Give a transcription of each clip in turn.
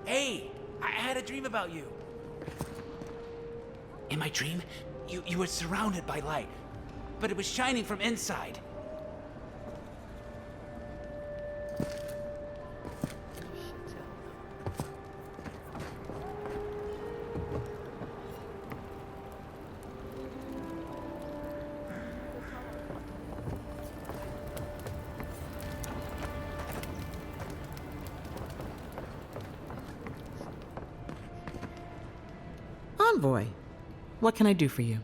Hey, I had a dream about you. In my dream, you were surrounded by light, but it was shining from inside. Envoy, what can I do for you?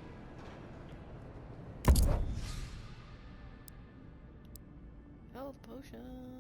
Health potions.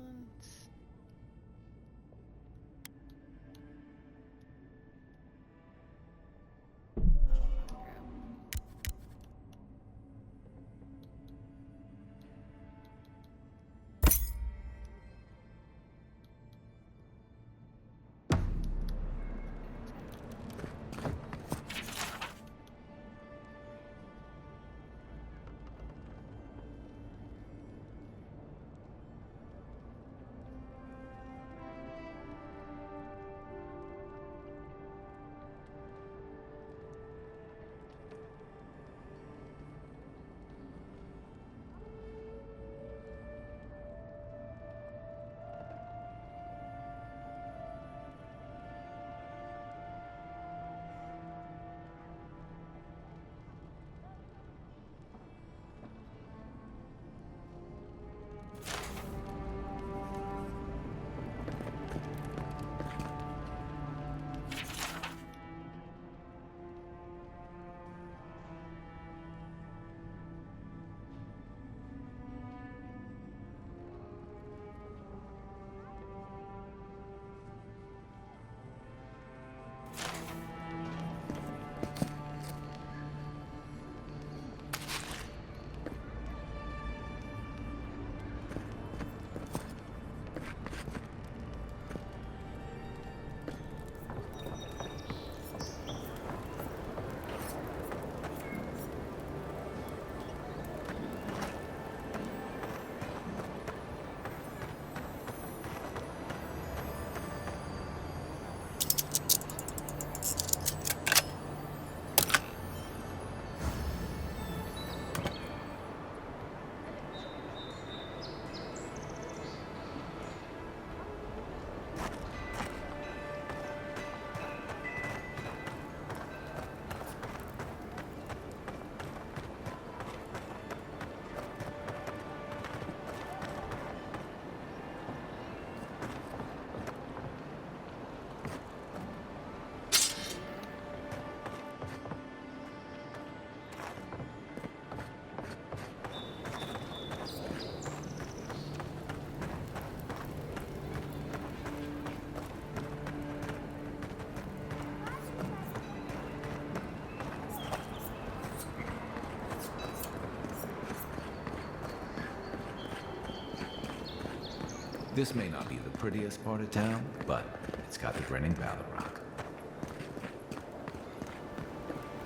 This may not be the prettiest part of town, but it's got the grinning Battle Rock.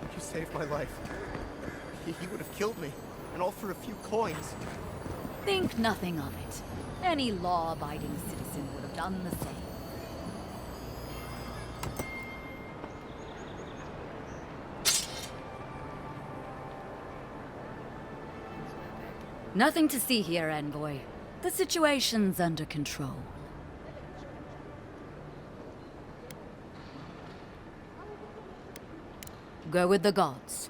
You saved my life. He would have killed me, and all for a few coins. Think nothing of it. Any law-abiding citizen would have done the same. Nothing to see here, Envoy. The situation's under control. Go with the gods.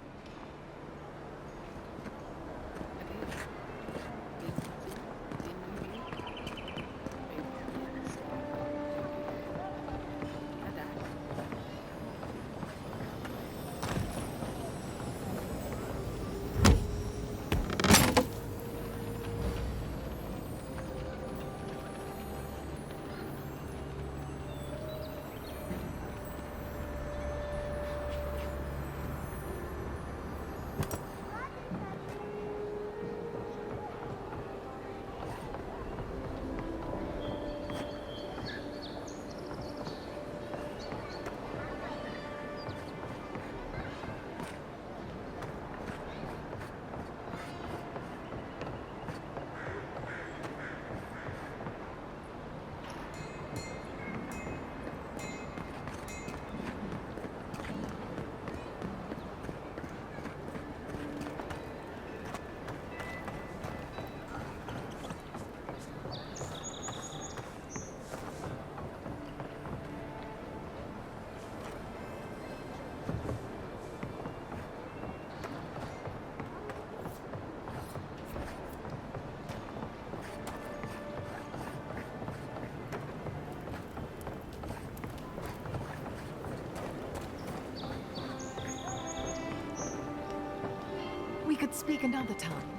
speak another time,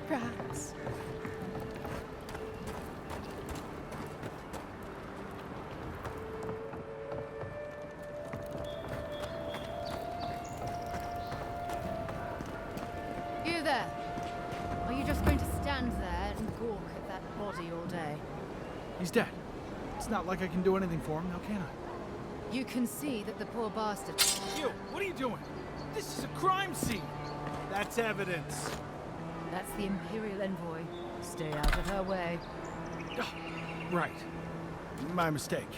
perhaps. You there? Are you just going to stand there and gawk at that body all day? He's dead. It's not like I can do anything for him, now can I? You can see that the poor bastard... You, what are you doing? This is a crime scene. That's evidence. That's the Imperial envoy. Stay out of her way. Ah, right. My mistake.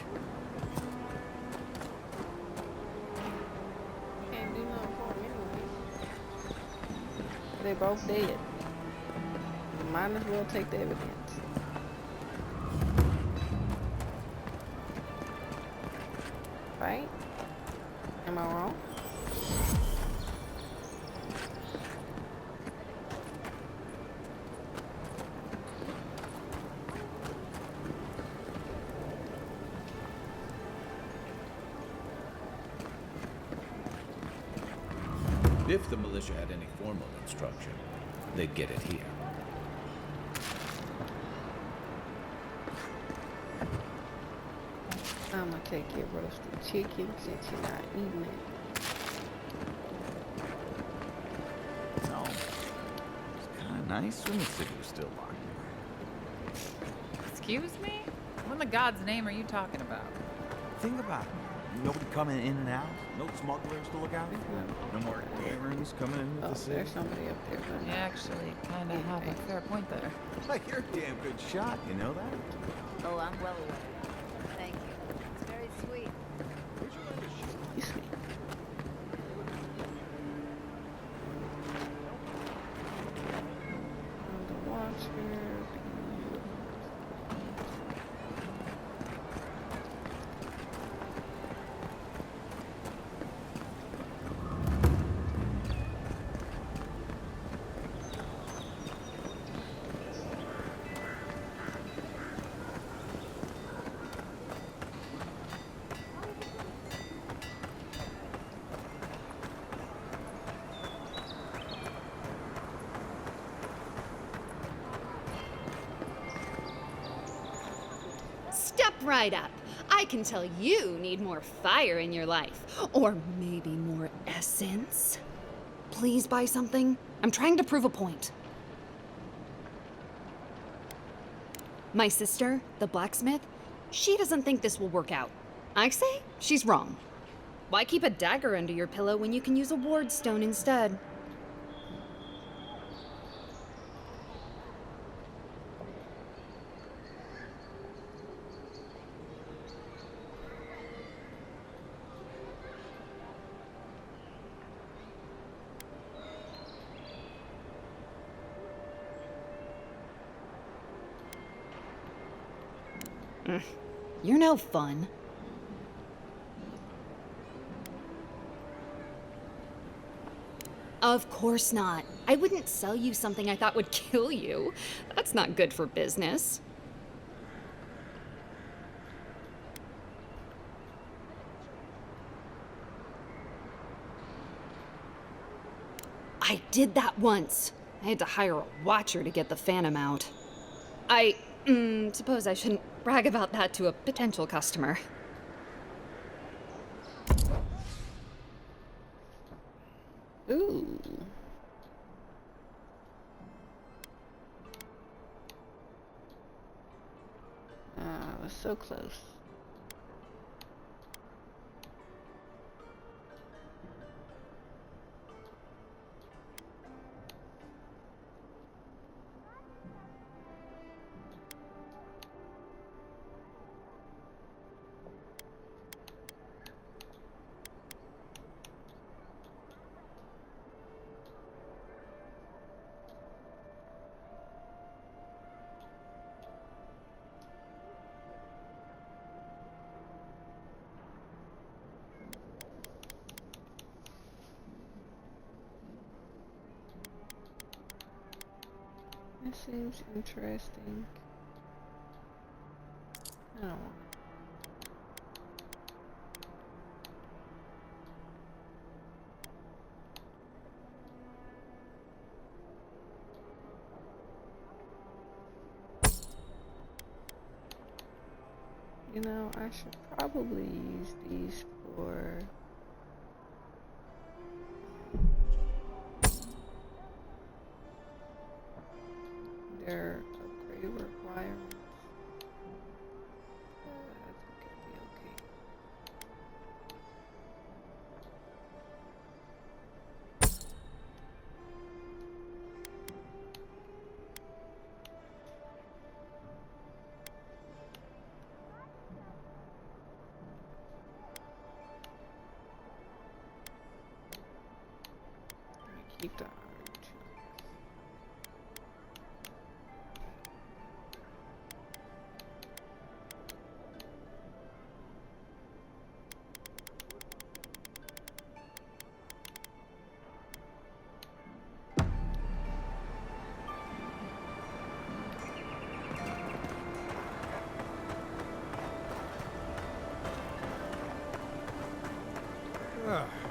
Can't do nothing for him anyway. They both dead. You might as well take the evidence. Right? Am I wrong? If the militia had any formal instruction, they'd get it here. I'm gonna take your roasted chicken since you're not eating it. No. It's kind of nice when the city was still locked. Excuse me? What in the God's name are you talking about? Think about it. Nobody coming in and out. No smugglers to look out for. No more errands coming in with Oh, the city. there's somebody up there. But You actually kind of have a fair point there. Like, you're a damn good shot, you know that? Oh, I'm well aware. Thank you. It's very sweet. you see. The Watcher. Step right up. I can tell you need more fire in your life. Or maybe more essence. Please buy something. I'm trying to prove a point. My sister, the blacksmith, she doesn't think this will work out. I say she's wrong. Why keep a dagger under your pillow when you can use a ward stone instead? You're no fun. Of course not. I wouldn't sell you something I thought would kill you. That's not good for business. I did that once. I had to hire a watcher to get the phantom out. I suppose I shouldn't brag about that to a potential customer. Ooh. I was so close. That seems interesting. I don't want You know, I should probably use these for their upgrade requirements. I think it'll be okay. Let me keep the iron too.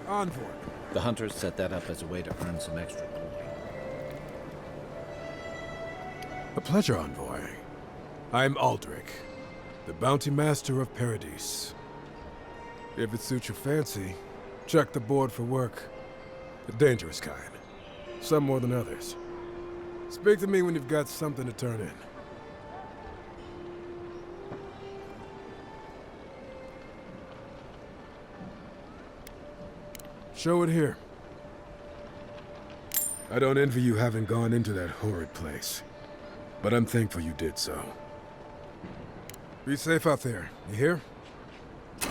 Envoy. The hunters set that up as a way to earn some extra coin. A pleasure, Envoy. I'm Aldrich, the bounty master of Paradise. If it suits your fancy, check the board for work. The dangerous kind. Some more than others. Speak to me when you've got something to turn in. Show it here. I don't envy you having gone into that horrid place, but I'm thankful you did so. Be safe out there, you hear? There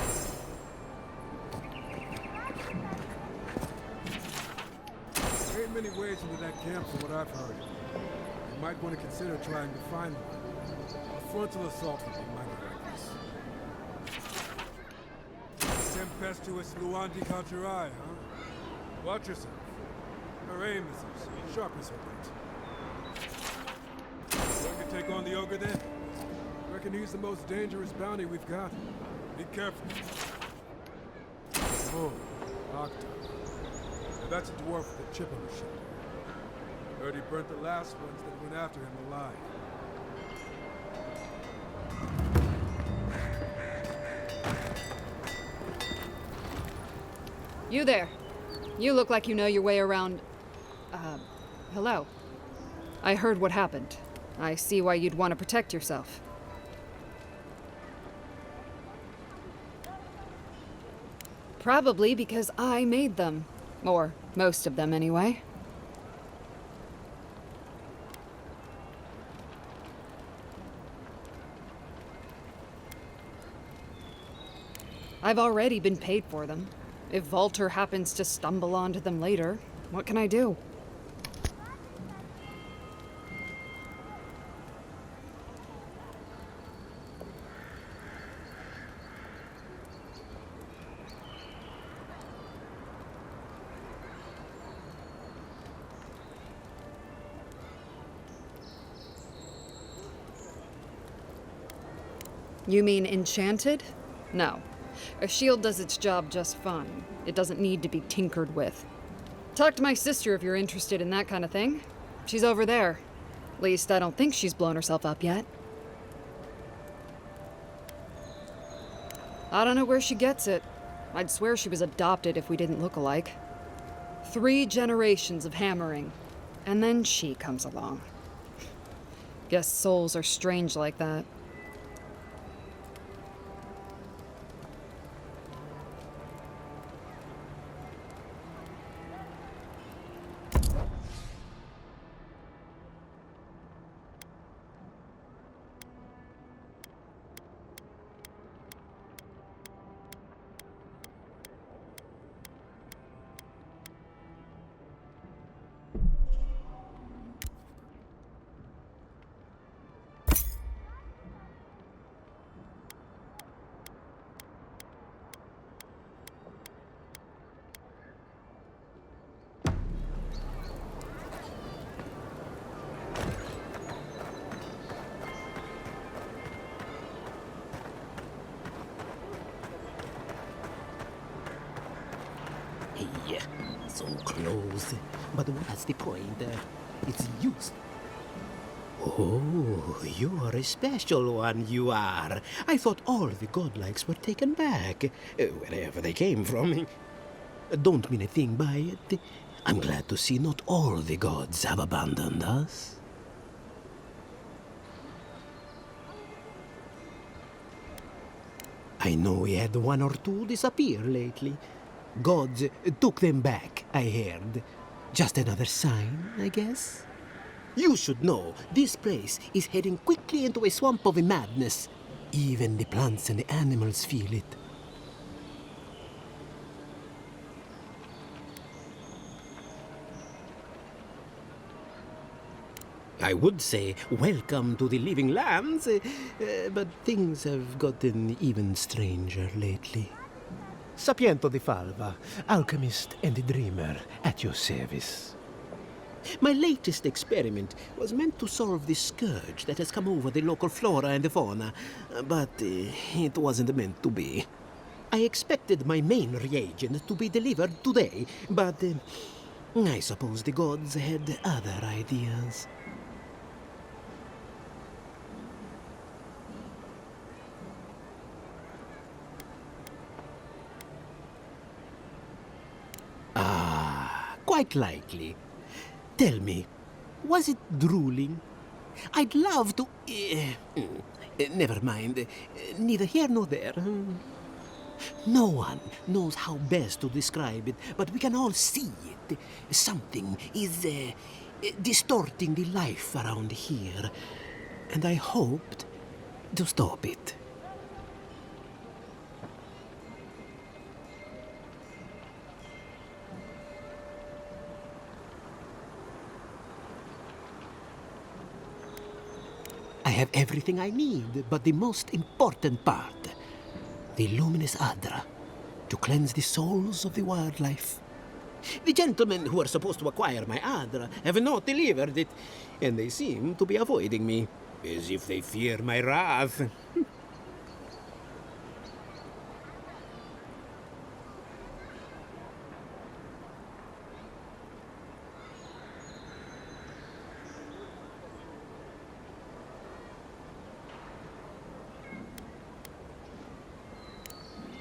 ain't many ways into that camp from what I've heard. You might want to consider trying to find one. A frontal assault would be my directness. Tempestuous Luandi Kalchirai, huh? Watch yourself. Her aim is as sharp as her wit. You can take on the ogre then? Reckon he's the most dangerous bounty we've got. Be careful. Oh, Octa. Now that's a dwarf with a chip on his shoulder. Heard he burnt the last ones that went after him alive. You there. You look like you know your way around... hello. I heard what happened. I see why you'd want to protect yourself. Probably because I made them. Or most of them, anyway. I've already been paid for them. If Volter happens to stumble onto them later, what can I do? You mean enchanted? No. A shield does its job just fine. It doesn't need to be tinkered with. Talk to my sister if you're interested in that kind of thing. She's over there. At least I don't think she's blown herself up yet. I don't know where she gets it. I'd swear she was adopted if we didn't look alike. 3 generations of hammering, and then she comes along. Guess souls are strange like that. Yeah, so close. But what's the point? It's used. Oh, you are a special one, you are. I thought all the godlikes were taken back, wherever they came from. Don't mean a thing by it. I'm glad to see not all the gods have abandoned us. I know we had one or two disappear lately. Gods took them back, I heard. Just another sign, I guess. You should know, this place is heading quickly into a swamp of madness. Even the plants and the animals feel it. I would say welcome to the living lands, but things have gotten even stranger lately. Sapiento di Falva, alchemist and dreamer, at your service. My latest experiment was meant to solve the scourge that has come over the local flora and the fauna, but it wasn't meant to be. I expected my main reagent to be delivered today, but I suppose the gods had other ideas. Quite likely. Tell me, was it drooling? I'd love to... never mind. Neither here nor there. No one knows how best to describe it, but we can all see it. Something is distorting the life around here, and I hoped to stop it. I have everything I need, but the most important part, the luminous Adra, to cleanse the souls of the wildlife. The gentlemen who are supposed to acquire my Adra have not delivered it, and they seem to be avoiding me, as if they fear my wrath.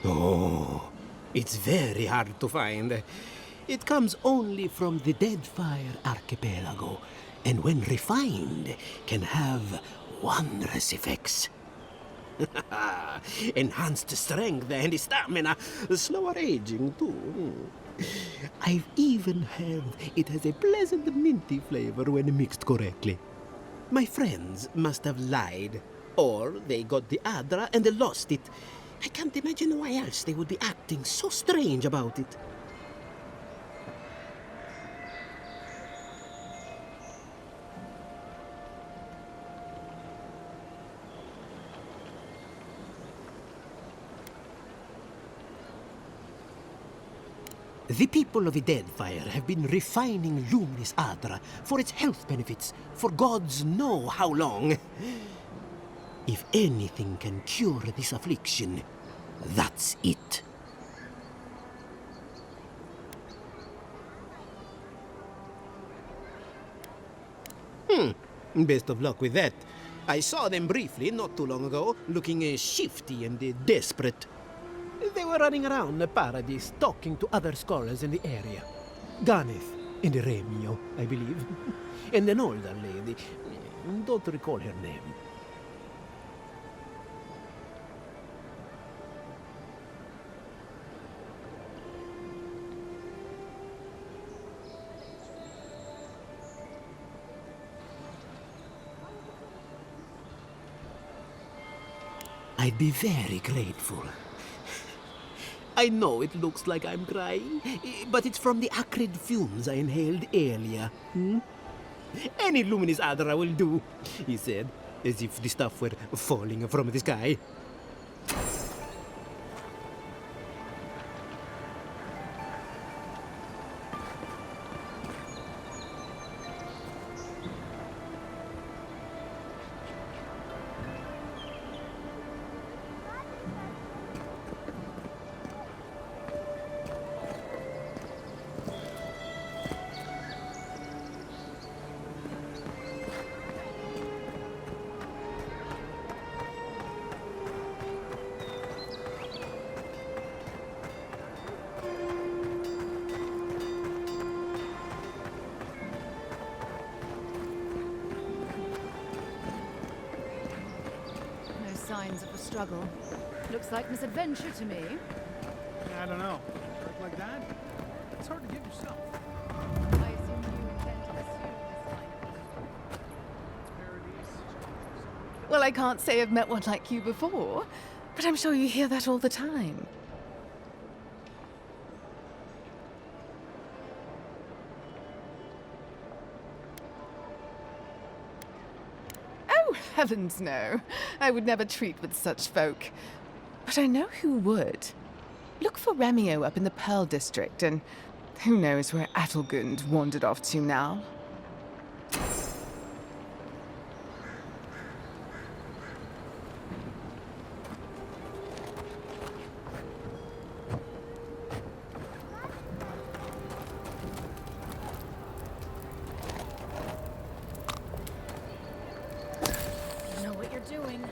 Oh, it's very hard to find. It comes only from the Deadfire Archipelago, and when refined, can have wondrous effects. Enhanced strength and stamina, slower aging too. I've even heard it has a pleasant minty flavor when mixed correctly. My friends must have lied, or they got the Adra and lost it. I can't imagine why else they would be acting so strange about it. The people of the Deadfire have been refining luminous Adra for its health benefits for gods know how long. If anything can cure this affliction, that's it. Best of luck with that. I saw them briefly not too long ago, looking shifty and desperate. They were running around the paradise, talking to other scholars in the area. Garneth and Remio, I believe. And an older lady. Don't recall her name. I'd be very grateful. I know it looks like I'm crying, but it's from the acrid fumes I inhaled earlier. Any luminous Adra will do, he said, as if the stuff were falling from the sky. signs of a struggle. Looks like misadventure to me. I don't know. Work like that? It's hard to give yourself. I assume you intend to pursue this line of business. Well, I can't say I've met one like you before, but I'm sure you hear that all the time. Oh, heavens no. I would never treat with such folk. But I know who would. Look for Remio up in the Pearl District, and who knows where Adelgund wandered off to now. You know what you're doing.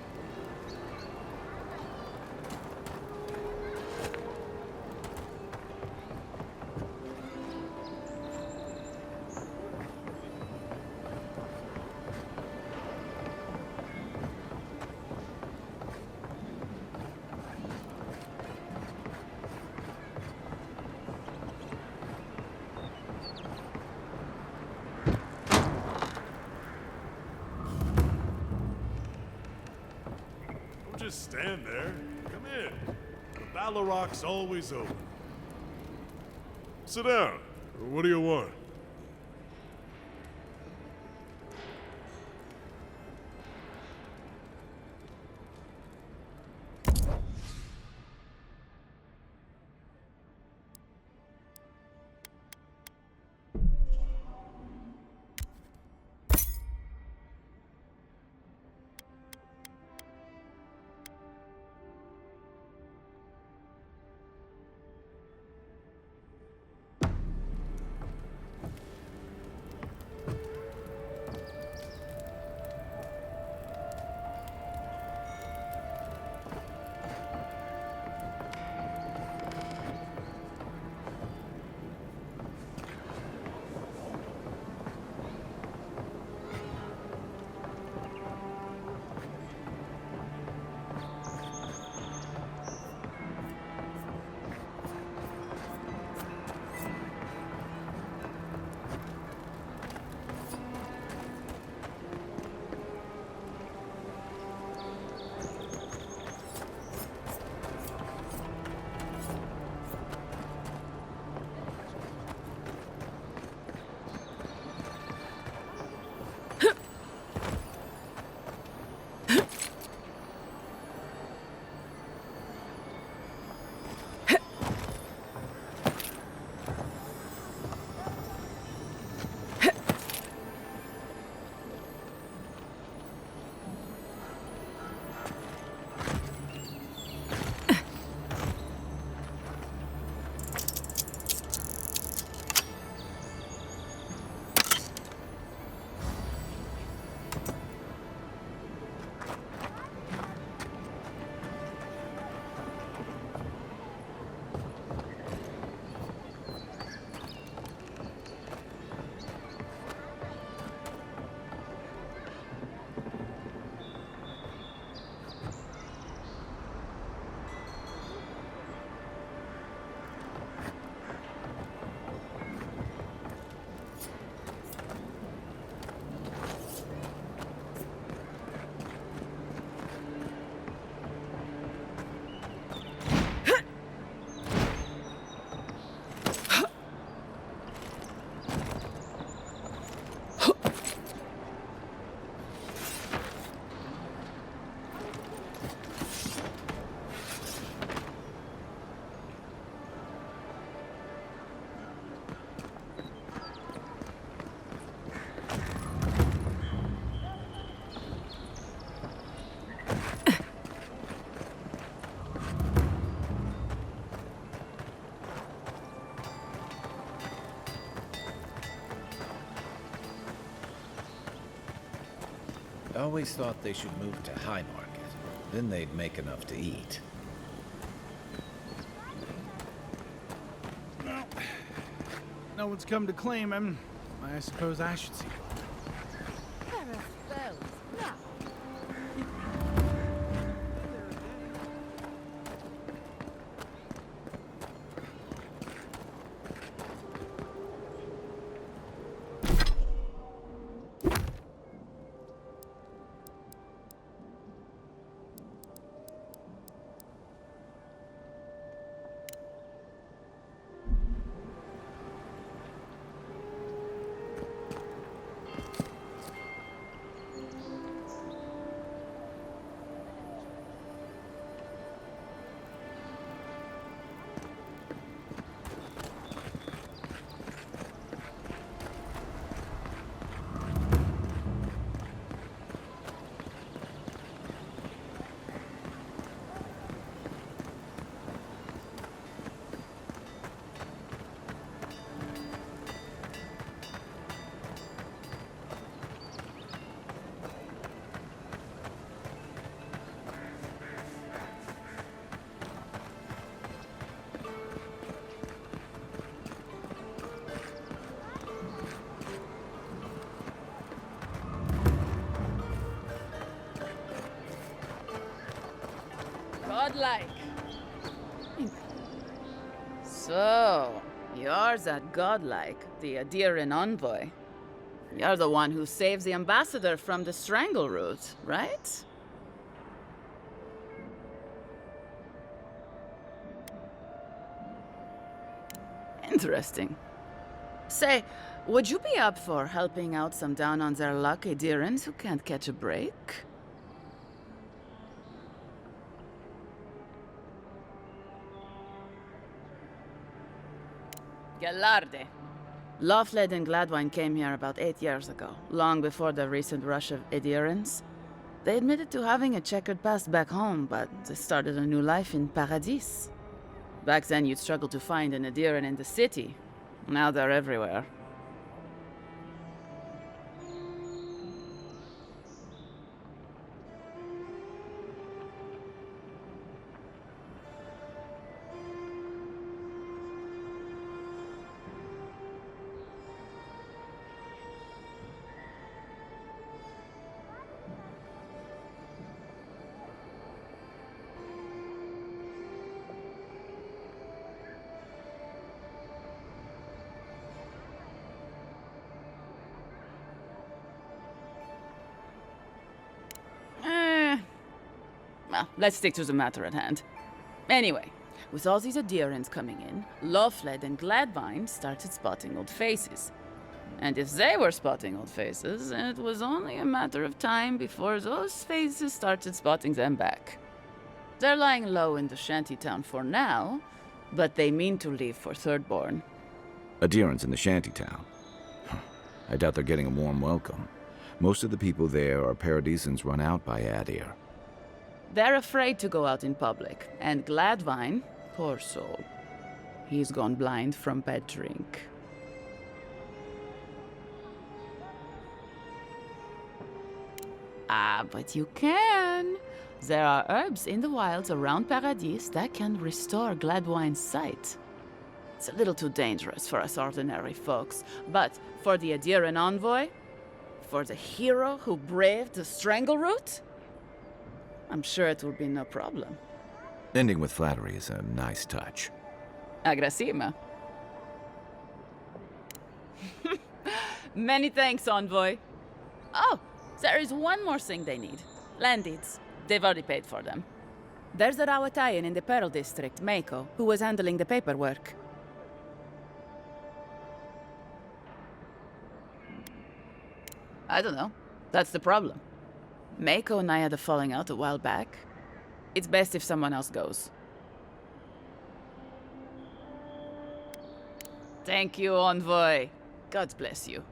Don't just stand there. Come in. The Baloroc's always open. Sit down. What do you want? I always thought they should move to High Market. Then they'd make enough to eat. Well, no one's come to claim him. I suppose I should see. Godlike. So, you're that godlike, the Adiran envoy. You're the one who saves the ambassador from the strangle root, right? Interesting. Say, would you be up for helping out some down on their luck Adirans who can't catch a break? Galarde. Lawfled and Gladwine came here about 8 years ago, long before the recent rush of Adirans. They admitted to having a checkered past back home, but they started a new life in Paradis. Back then, you'd struggle to find an Adiran in the city. Now they're everywhere. Well, let's stick to the matter at hand. Anyway, with all these Adirans coming in, Lawfled and Gladwine started spotting old faces. And if they were spotting old faces, it was only a matter of time before those faces started spotting them back. They're lying low in the shantytown for now, but they mean to leave for Thirdborn. Adirans in the shantytown. I doubt they're getting a warm welcome. Most of the people there are Paradisans run out by Adir. They're afraid to go out in public, and Gladwine, poor soul, he's gone blind from bad drink. Ah, but you can. There are herbs in the wilds around Paradis that can restore Gladwine's sight. It's a little too dangerous for us ordinary folks, but for the Adiran envoy, for the hero who braved the strangle root, I'm sure it will be no problem. Ending with flattery is a nice touch. Agrasima. Many thanks, envoy. Oh, there is one more thing they need. Land deeds. They've already paid for them. There's a Rawatayan in the Pearl District, Mako, who was handling the paperwork. I don't know. That's the problem. Mako and I had a falling out a while back. It's best if someone else goes. Thank you, envoy. God bless you.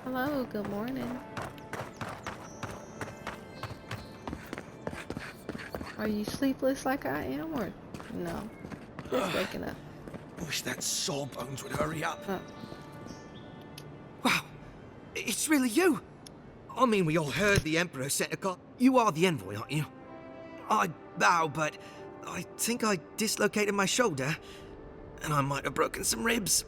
Hello, good morning. Are you sleepless like I am, or no? Just waking up. Wish that sawbones would hurry up. Oh. Wow, it's really you. I mean, we all heard the Emperor sent a call. You are the envoy, aren't you? I bow, but I think I dislocated my shoulder, and I might have broken some ribs.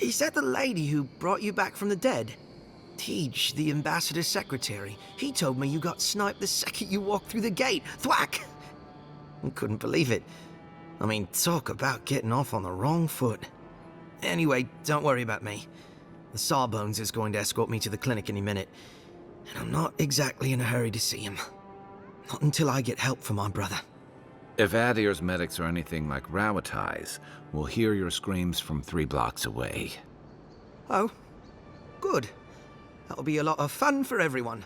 Is that the lady who brought you back from the dead? Tej, the ambassador's secretary. He told me you got sniped the second you walked through the gate. Thwack! I couldn't believe it. I mean, talk about getting off on the wrong foot. Anyway, don't worry about me. The Sawbones is going to escort me to the clinic any minute, and I'm not exactly in a hurry to see him. Not until I get help for my brother. If Adir's medics are anything like Rowatai's, we'll hear your screams from 3 blocks away. Oh, good. That'll be a lot of fun for everyone.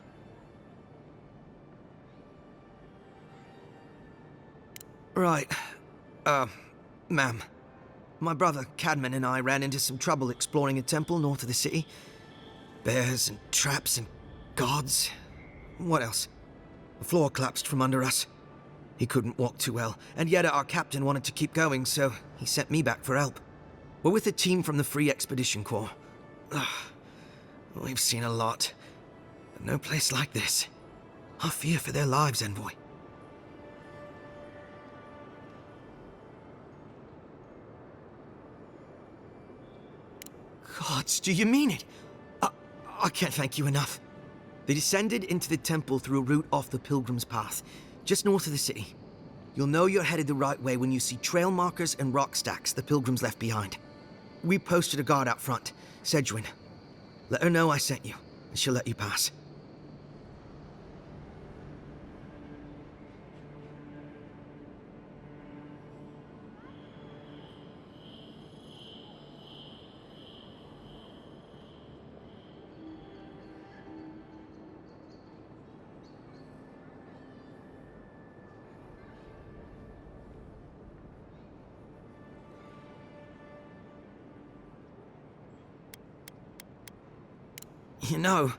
Right. Ma'am. My brother, Cadman, and I ran into some trouble exploring a temple north of the city. Bears and traps and gods. What else? The floor collapsed from under us. He couldn't walk too well, and yet our captain wanted to keep going, so he sent me back for help. We're with a team from the Free Expedition Corps. We've seen a lot, but no place like this. I fear for their lives, Envoy. Gods, do you mean it? I can't thank you enough. They descended into the temple through a route off the Pilgrim's Path, just north of the city. You'll know you're headed the right way when you see trail markers and rock stacks the Pilgrims left behind. We posted a guard out front, Sedgwin. Let her know I sent you, and she'll let you pass. You know,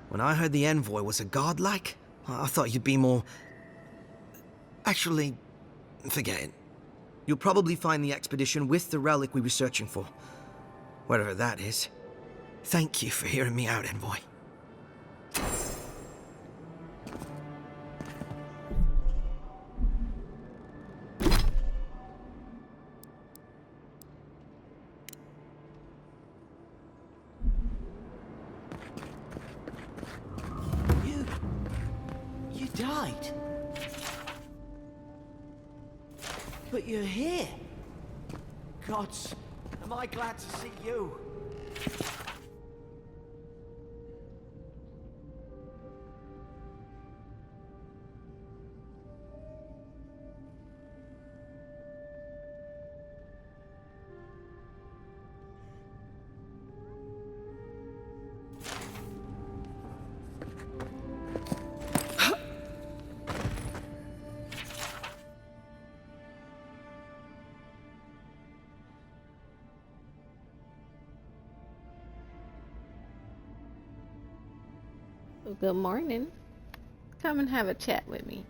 when I heard the Envoy was a godlike, I thought you'd be more... Actually, forget it. You'll probably find the expedition with the relic we were searching for. Whatever that is. Thank you for hearing me out, Envoy. You died. But you're here. Gods, am I glad to see you. Good morning. Come and have a chat with me.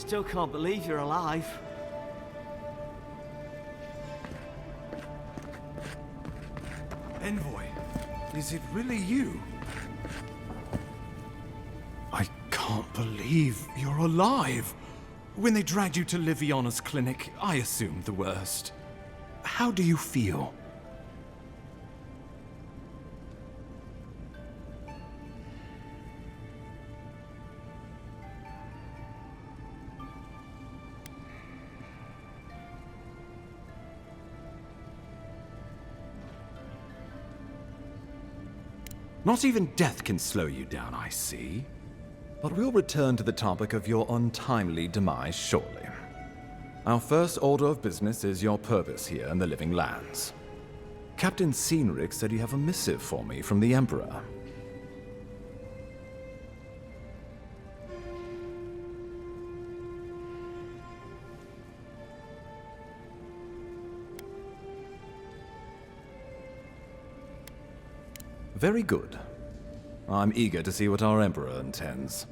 still can't believe you're alive. Envoy, is it really you? I can't believe you're alive. When they dragged you to Liviana's clinic, I assumed the worst. How do you feel? Not even death can slow you down, I see. But we'll return to the topic of your untimely demise shortly. Our first order of business is your purpose here in the Living Lands. Captain Cynric said you have a missive for me from the Emperor. Very good. I'm eager to see what our Emperor intends.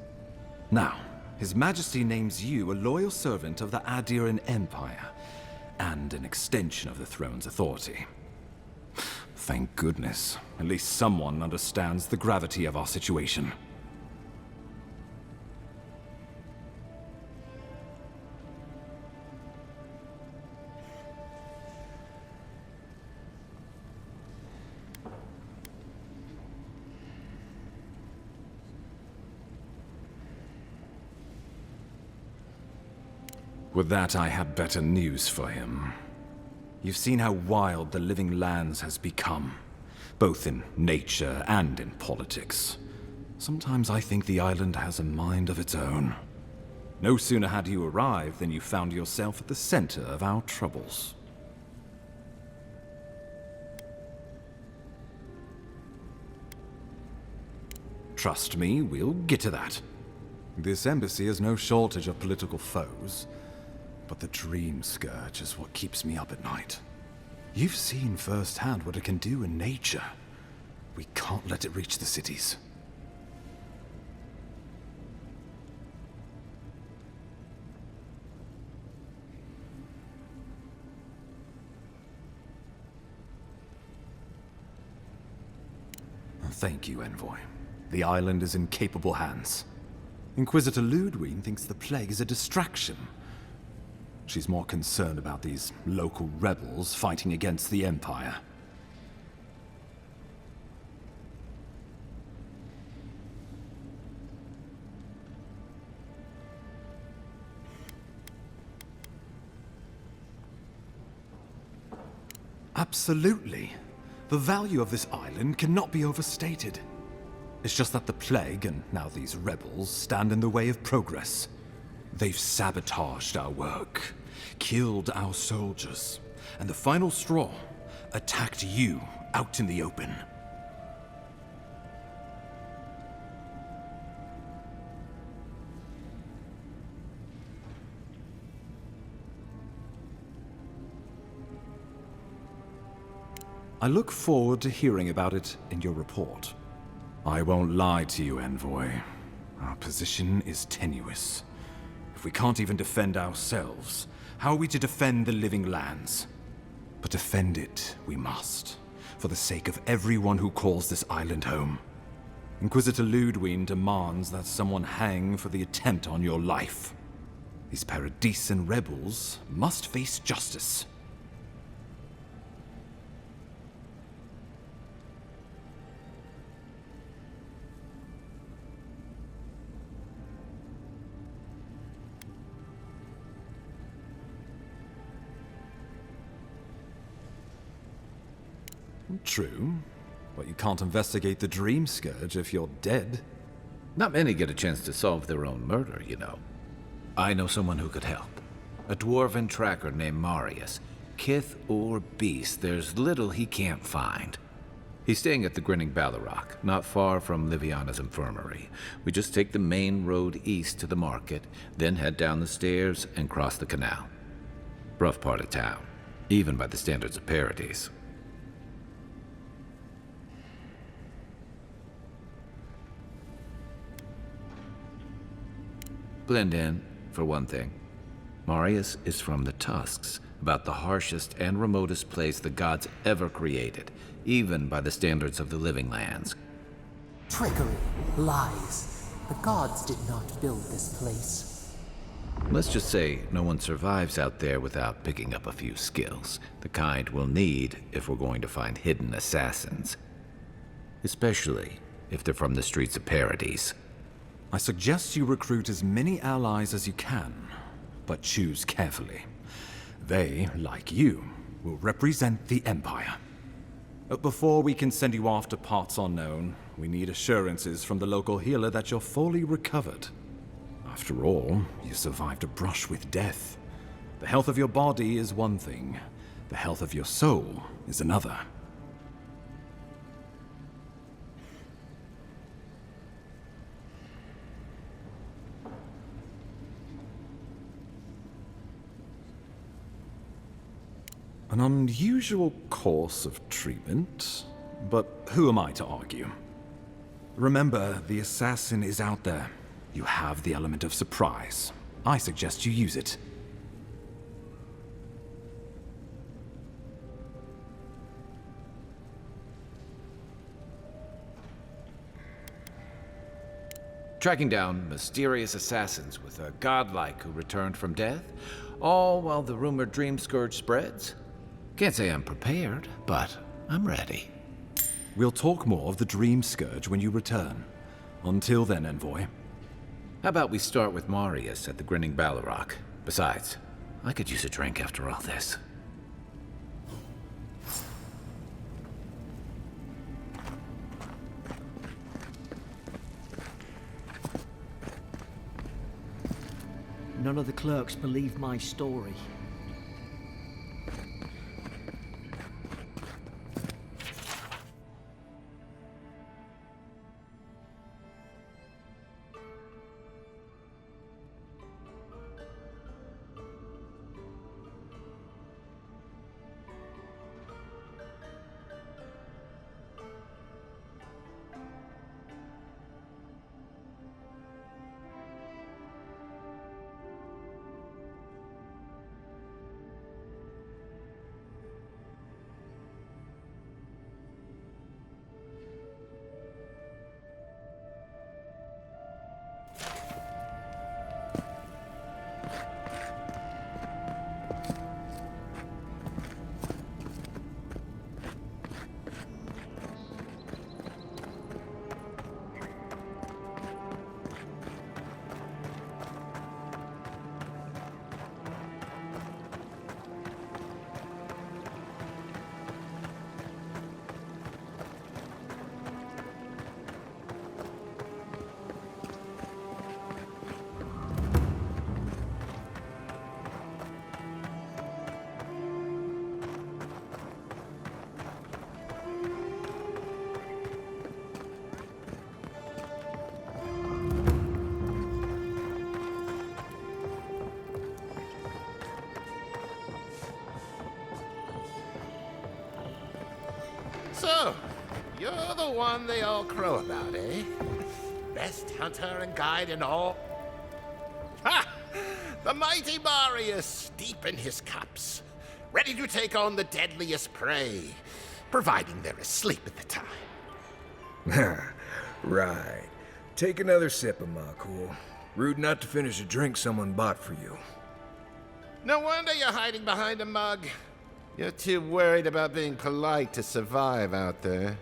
Now, His Majesty names you a loyal servant of the Adiran Empire, and an extension of the throne's authority. Thank goodness. At least someone understands the gravity of our situation. With that, I have better news for him. You've seen how wild the Living Lands has become, both in nature and in politics. Sometimes I think the island has a mind of its own. No sooner had you arrived than you found yourself at the center of our troubles. Trust me, we'll get to that. This embassy has no shortage of political foes. But the Dream Scourge is what keeps me up at night. You've seen firsthand what it can do in nature. We can't let it reach the cities. Thank you, Envoy. The island is in capable hands. Inquisitor Ludwig thinks the plague is a distraction. She's more concerned about these local rebels fighting against the Empire. Absolutely. The value of this island cannot be overstated. It's just that the plague, and now these rebels, stand in the way of progress. They've sabotaged our work, killed our soldiers, and the final straw, attacked you out in the open. I look forward to hearing about it in your report. I won't lie to you, Envoy. Our position is tenuous. If we can't even defend ourselves, how are we to defend the Living Lands? But defend it we must, for the sake of everyone who calls this island home. Inquisitor Ludwig demands that someone hang for the attempt on your life. These Paradisian rebels must face justice. True, but you can't investigate the Dream Scourge if you're dead. Not many get a chance to solve their own murder, you know. I know someone who could help. A dwarven tracker named Marius. Kith or beast, there's little he can't find. He's staying at the Grinning Ballarrock, not far from Liviana's infirmary. We just take the main road east to the market, then head down the stairs and cross the canal. Rough part of town, even by the standards of Paradise. Blend in. for one thing. Marius is from the Tusks, about the harshest and remotest place the gods ever created, even by the standards of the Living Lands. Trickery, lies. The gods did not build this place. Let's just say no one survives out there without picking up a few skills, the kind we'll need if we're going to find hidden assassins. Especially if they're from the streets of Paradise. I suggest you recruit as many allies as you can, but choose carefully. They, like you, will represent the Empire. But before we can send you off to parts unknown, we need assurances from the local healer that you're fully recovered. After all, you survived a brush with death. The health of your body is one thing, the health of your soul is another. An unusual course of treatment, but who am I to argue? Remember, the assassin is out there. You have the element of surprise. I suggest you use it. Tracking down mysterious assassins with a godlike who returned from death, all while the rumored dream scourge spreads. Can't say I'm prepared, but I'm ready. We'll talk more of the Dream Scourge when you return. Until then, Envoy. How about we start with Marius at the Grinning Balrog? Besides, I could use a drink after all this. None of the clerks believe my story. So, you're the one they all crow about, eh? Best hunter and guide in all... Ha! The mighty Marius, deep in his cups, ready to take on the deadliest prey, providing they're asleep at the time. Right. Take another sip of my cool. Rude not to finish a drink someone bought for you. No wonder you're hiding behind a mug. You're too worried about being polite to survive out there.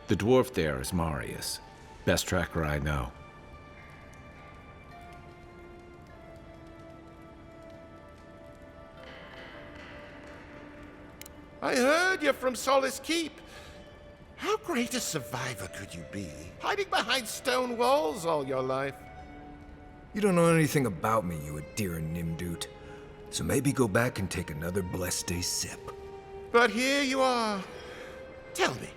The dwarf there is Marius. Best tracker I know. I heard you're from Solace Keep. How great a survivor could you be, hiding behind stone walls all your life? You don't know anything about me, you Adira Nimdut. So maybe go back and take another blessed day sip. But here you are. Tell me,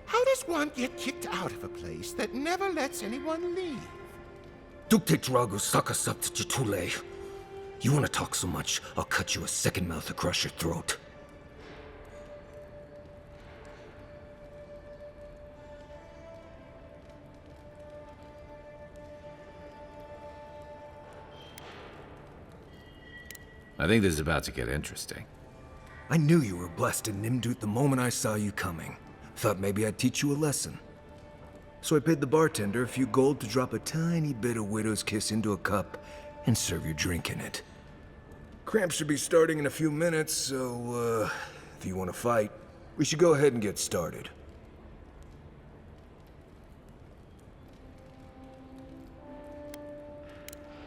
how does one get kicked out of a place that never lets anyone leave? Dukte Drago Sakasat Jitule. You want to talk so much, I'll cut you a second mouth across your throat. I think this is about to get interesting. I knew you were blessed in Nimdut the moment I saw you coming. Thought maybe I'd teach you a lesson. So I paid the bartender a few gold to drop a tiny bit of Widow's Kiss into a cup and serve your drink in it. Cramp should be starting in a few minutes, so, if you want to fight, we should go ahead and get started.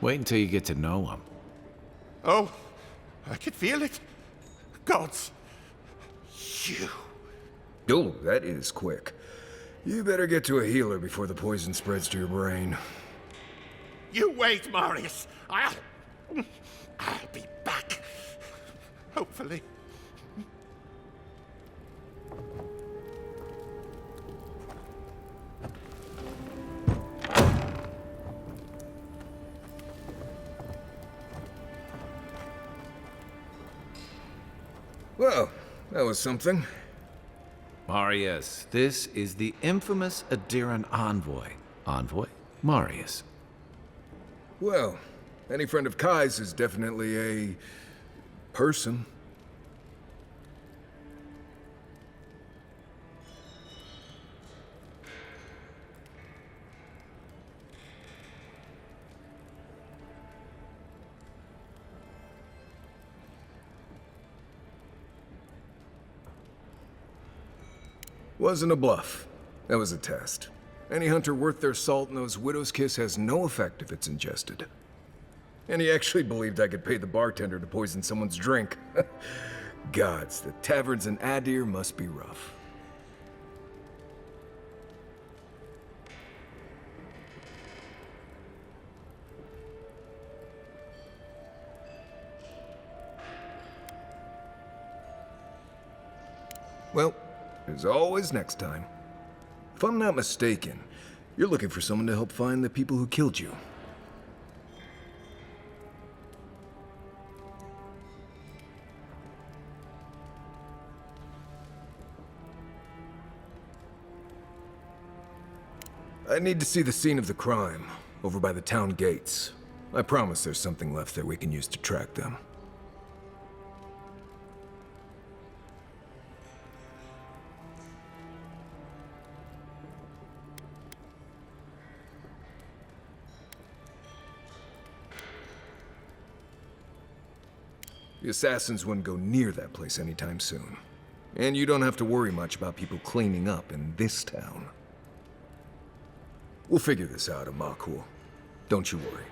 Wait until you get to know him. Oh, I can feel it. Gods. You. Oh, that is quick. You better get to a healer before the poison spreads to your brain. You wait, Marius. I'll be back. Hopefully. Well, that was something. Marius, this is the infamous Adiran envoy. Envoy? Marius. Well, any friend of Kai's is definitely a person. Wasn't a bluff. That was a test. Any hunter worth their salt knows Widow's Kiss has no effect if it's ingested. And he actually believed I could pay the bartender to poison someone's drink. Gods, the taverns in Adir must be rough. Well, there's always next time. If I'm not mistaken, you're looking for someone to help find the people who killed you. I need to see the scene of the crime, over by the town gates. I promise there's something left there we can use to track them. The assassins wouldn't go near that place anytime soon. And you don't have to worry much about people cleaning up in this town. We'll figure this out, Amakul. Don't you worry.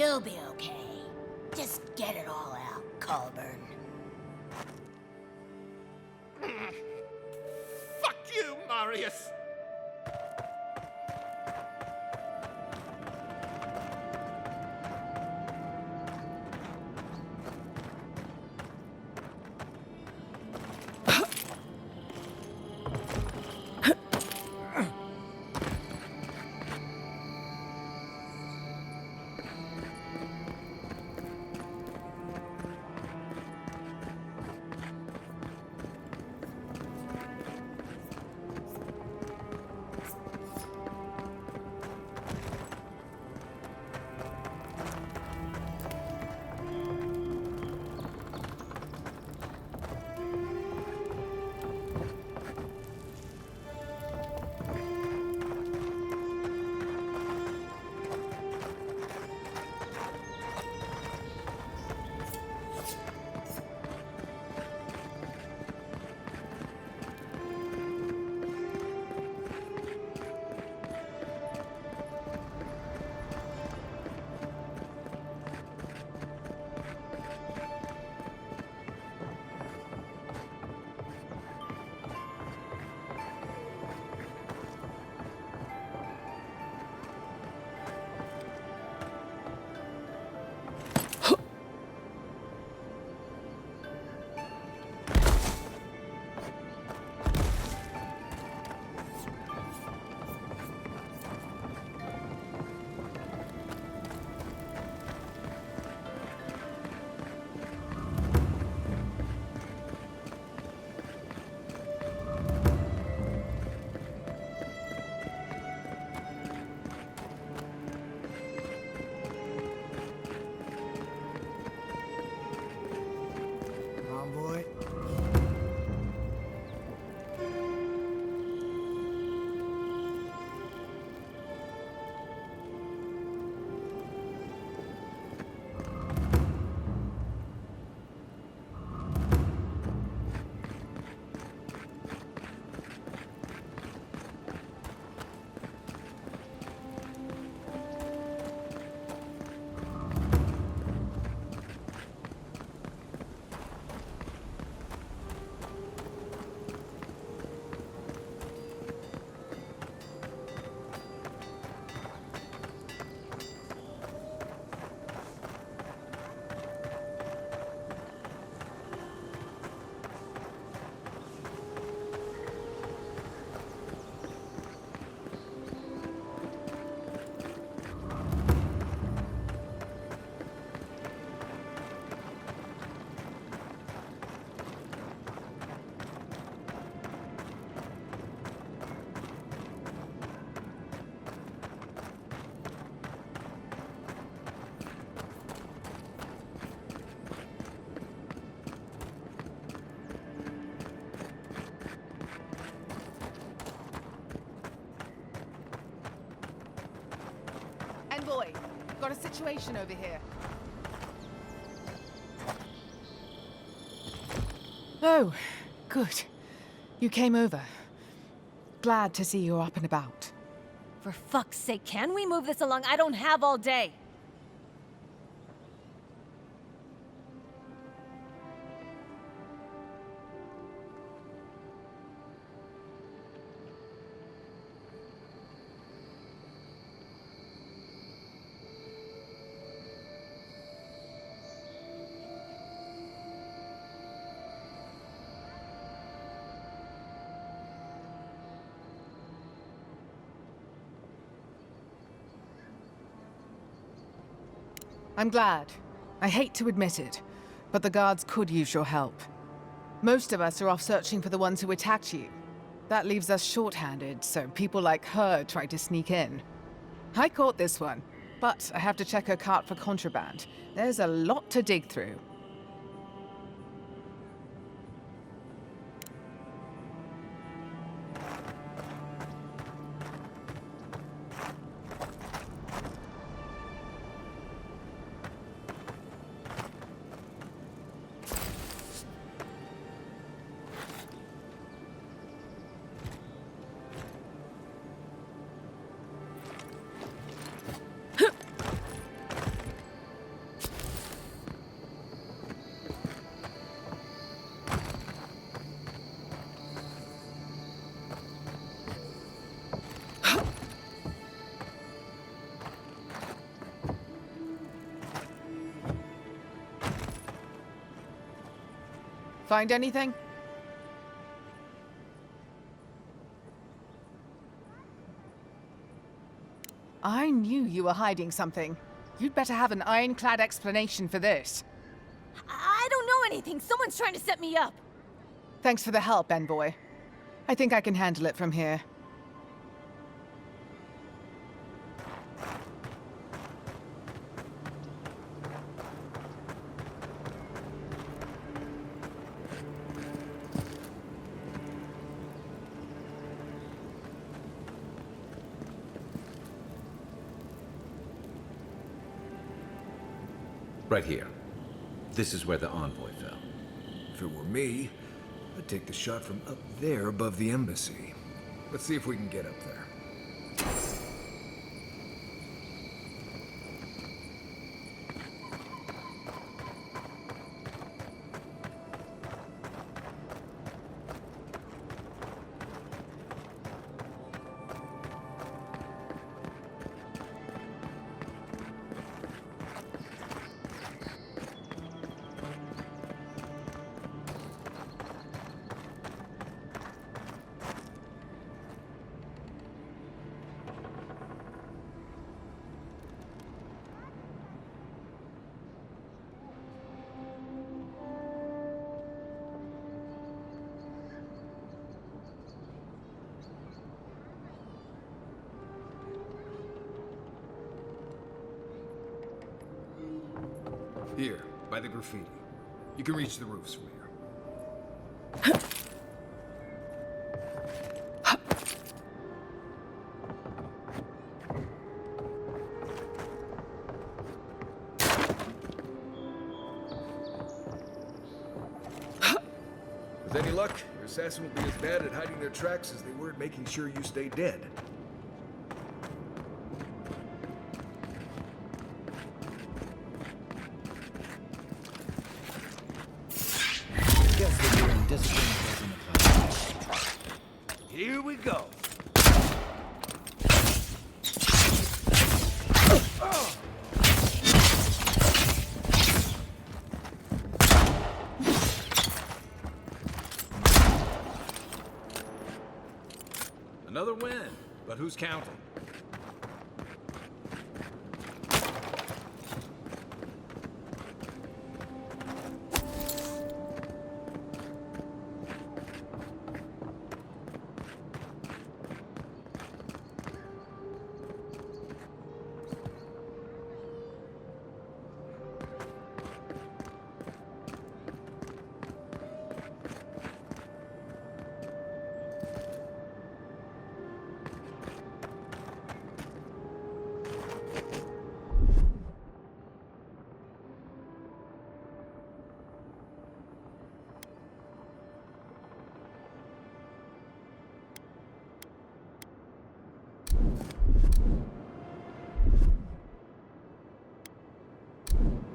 You'll be okay. Just get it all out, Colburn. Fuck you, Marius! Envoy? Envoy, got a situation over here. Oh, good. You came over. Glad to see you're up and about. For fuck's sake, can we move this along? I don't have all day. I'm glad. I hate to admit it, but the guards could use your help. Most of us are off searching for the ones who attacked you. That leaves us short-handed, so people like her try to sneak in. I caught this one, but I have to check her cart for contraband. There's a lot to dig through. Find anything? I knew you were hiding something. You'd better have an ironclad explanation for this. I don't know anything. Someone's trying to set me up. Thanks for the help, Envoy. I think I can handle it from here. Right here. This is where the envoy fell. If it were me, I'd take the shot from up there above the embassy. Let's see if we can get up there. Here, by the graffiti. You can reach the roofs from here. With any luck, your assassin will be as bad at hiding their tracks as they were at making sure you stay dead. Here we go. Another win, but who's counting?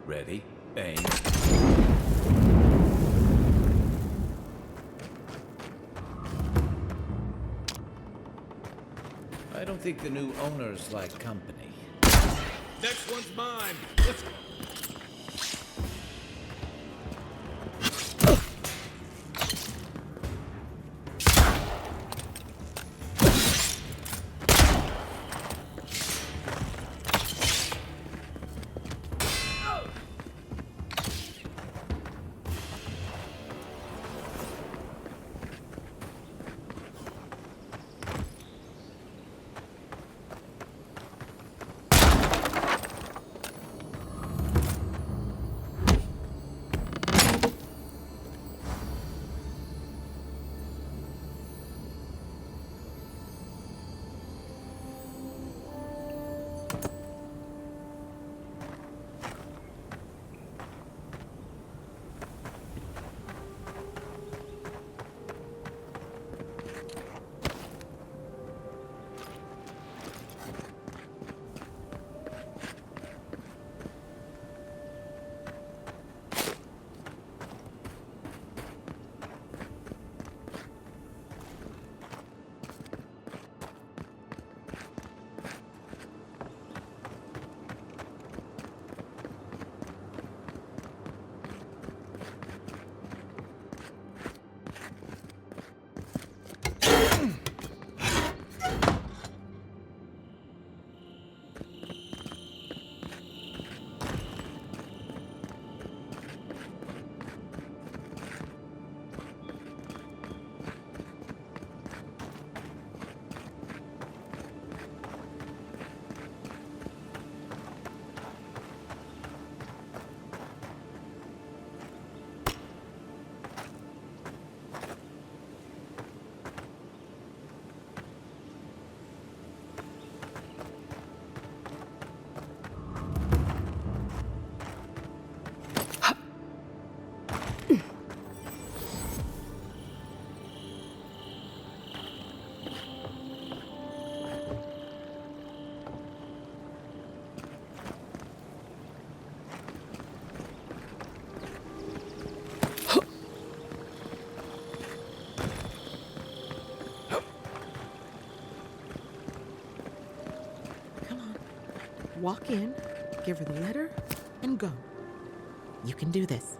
Ready, aim. I don't think the new owners like company. Next one's mine. Let's go. walk in, give her the letter, and go. You can do this.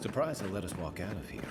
Surprised they let us walk out of here.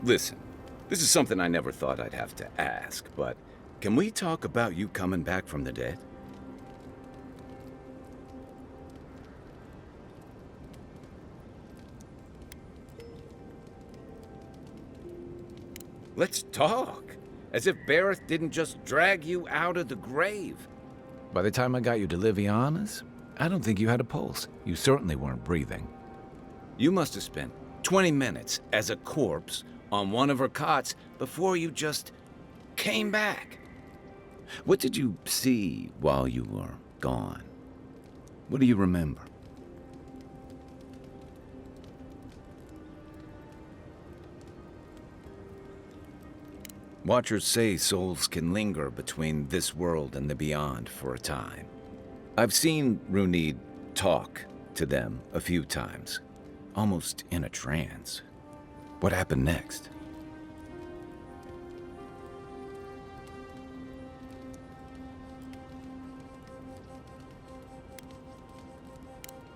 Listen, this is something I never thought I'd have to ask, but can we talk about you coming back from the dead? Let's talk. As if Bareth didn't just drag you out of the grave. By the time I got you to Liviana's, I don't think you had a pulse. You certainly weren't breathing. You must have spent 20 minutes as a corpse on one of her cots before you just came back. What did you see while you were gone? What do you remember? Watchers say souls can linger between this world and the beyond for a time. I've seen Runid talk to them a few times, almost in a trance. What happened next?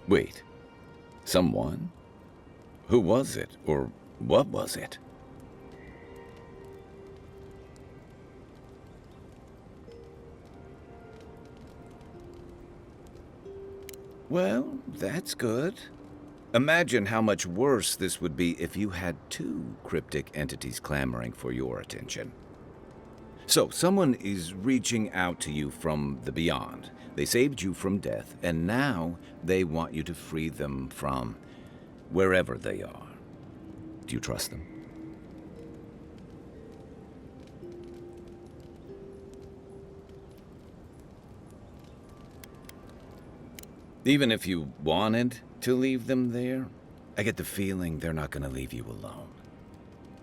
Wait, someone? Who was it, or what was it? Well, that's good. Imagine how much worse this would be if you had two cryptic entities clamoring for your attention. So, someone is reaching out to you from the beyond. They saved you from death, and now they want you to free them from wherever they are. Do you trust them? Even if you wanted to leave them there, I get the feeling they're not going to leave you alone.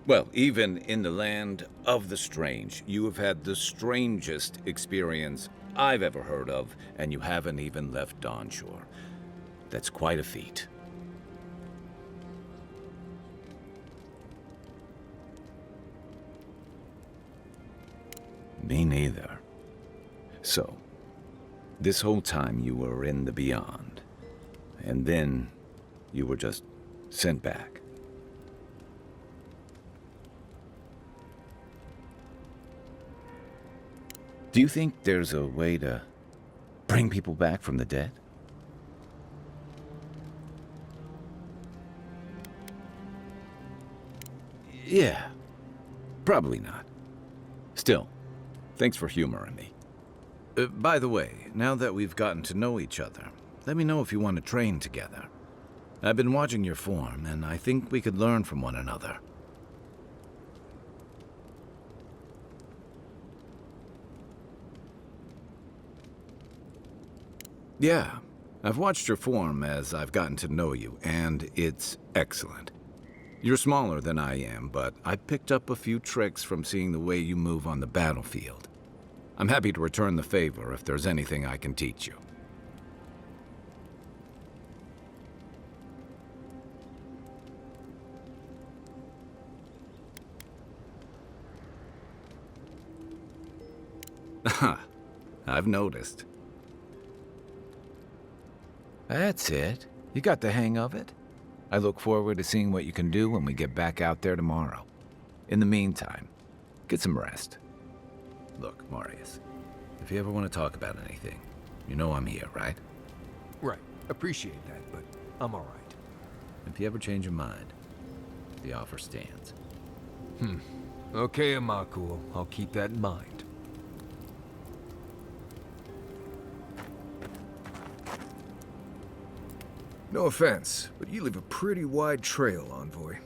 Well, even in the land of the strange, you have had the strangest experience I've ever heard of, and you haven't even left Dawnshore. That's quite a feat. Me neither. So, this whole time you were in the Beyond, and then you were just sent back. Do you think there's a way to bring people back from the dead? Yeah, probably not. Still, thanks for humoring me. By the way, now that we've gotten to know each other, let me know if you want to train together. I've been watching your form, and I think we could learn from one another. Yeah, I've watched your form as I've gotten to know you, and it's excellent. You're smaller than I am, but I picked up a few tricks from seeing the way you move on the battlefield. I'm happy to return the favor if there's anything I can teach you. I've noticed. That's it. You got the hang of it. I look forward to seeing what you can do when we get back out there tomorrow. In the meantime, get some rest. Look, Marius, if you ever want to talk about anything, you know I'm here, right? Right. Appreciate that, but I'm all right. If you ever change your mind, the offer stands. Okay, Amakul. I'll keep that in mind. No offense, but you leave a pretty wide trail, Envoy.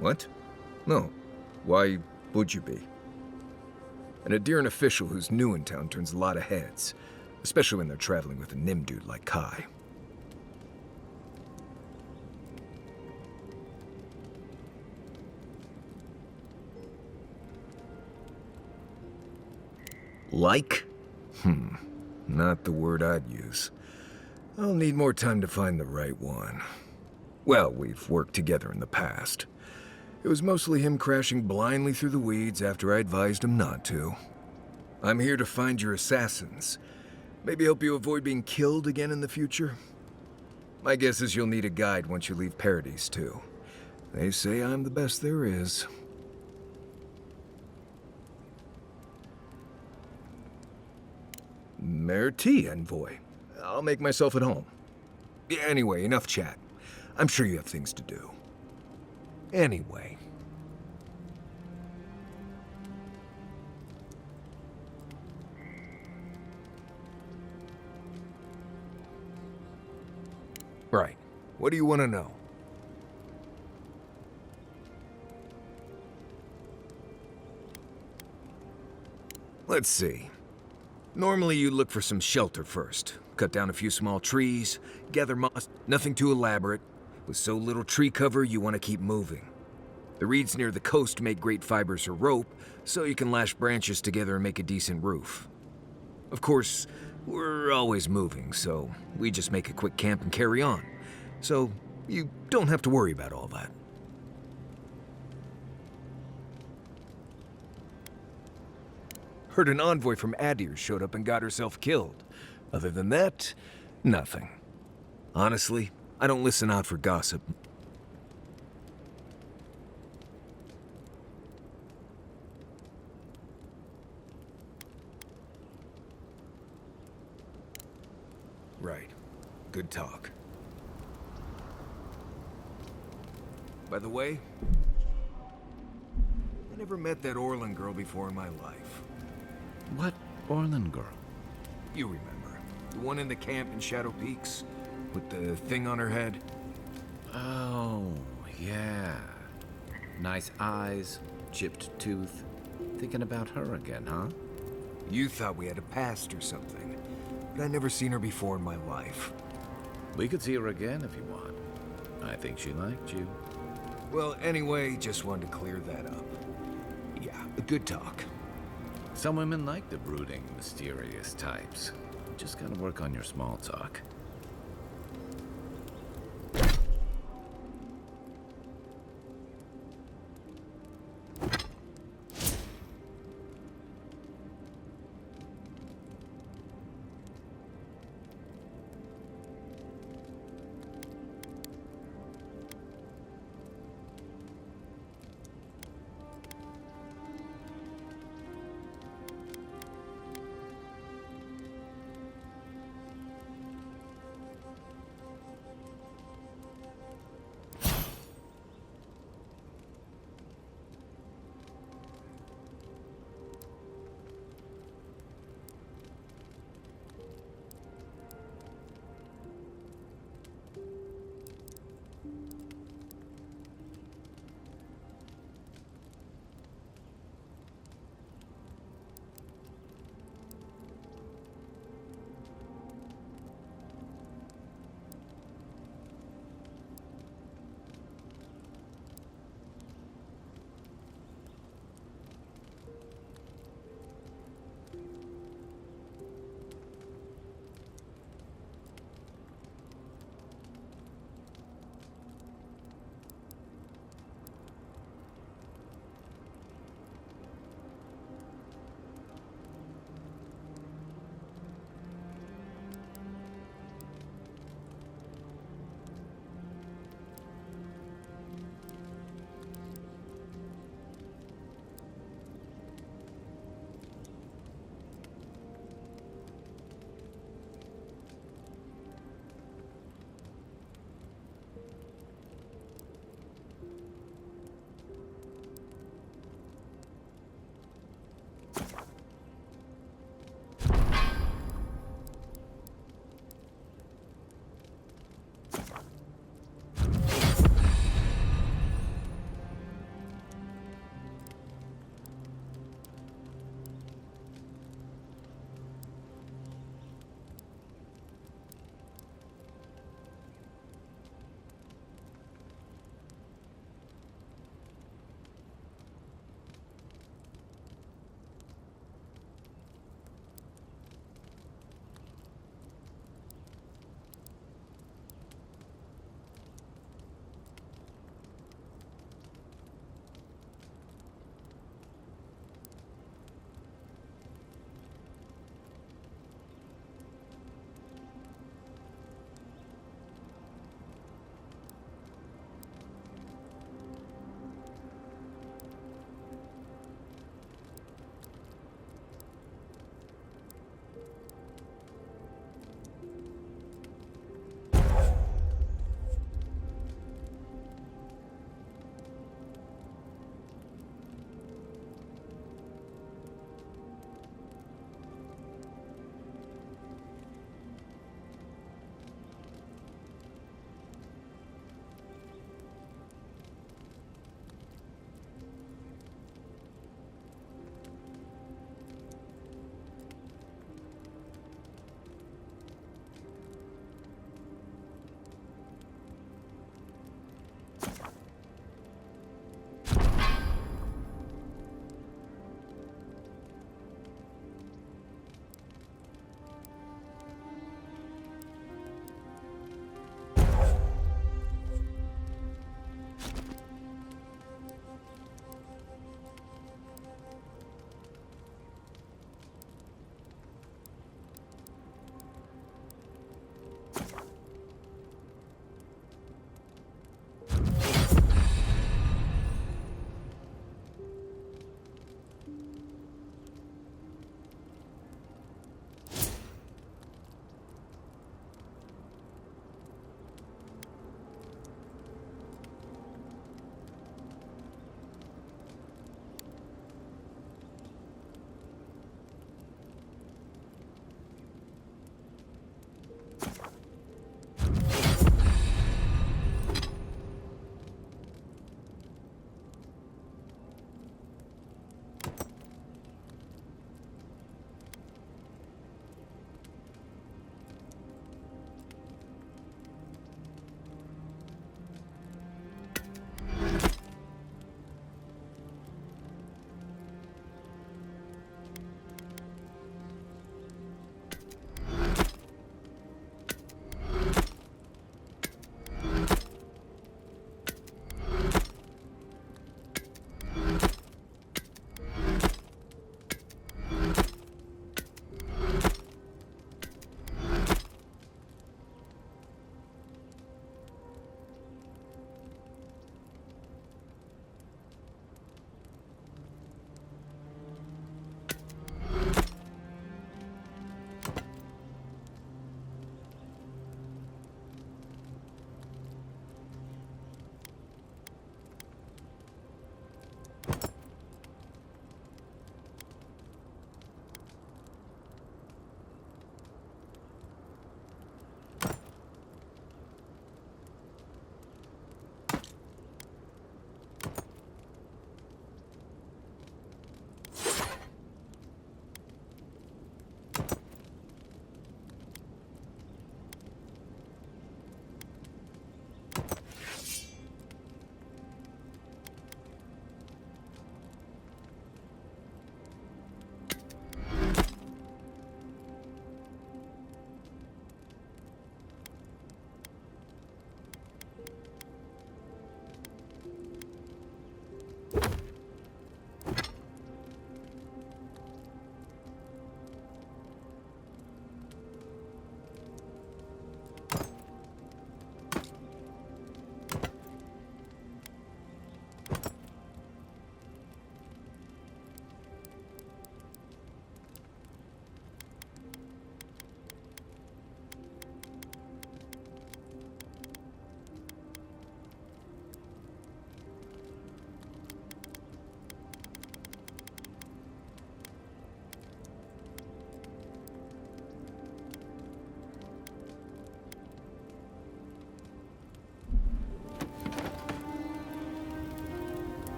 What? No. Why would you be? An Adiran official who's new in town turns a lot of heads, especially when they're traveling with a Nim dude like Kai. Like? Not the word I'd use. I'll need more time to find the right one. Well, we've worked together in the past. It was mostly him crashing blindly through the weeds after I advised him not to. I'm here to find your assassins. Maybe help you avoid being killed again in the future? My guess is you'll need a guide once you leave Paradise, too. They say I'm the best there is. Merci, Envoy. I'll make myself at home. Anyway, enough chat. I'm sure you have things to do. Anyway. Right. What do you want to know? Let's see. Normally you look for some shelter first. Cut down a few small trees, gather moss, nothing too elaborate. With so little tree cover, you want to keep moving. The reeds near the coast make great fibers for rope, so you can lash branches together and make a decent roof. Of course, we're always moving, so we just make a quick camp and carry on. So you don't have to worry about all that. Heard an envoy from Adir showed up and got herself killed. Other than that, nothing. Honestly, I don't listen out for gossip. Right. Good talk. By the way, I never met that Orlan girl before in my life. What Orlan girl? You remember. The one in the camp in Shadow Peaks? With the thing on her head? Oh, yeah. Nice eyes, chipped tooth. Thinking about her again, huh? You thought we had a past or something. But I'd never seen her before in my life. We could see her again if you want. I think she liked you. Well, anyway, just wanted to clear that up. Yeah, a good talk. Some women like the brooding, mysterious types. You just gotta work on your small talk.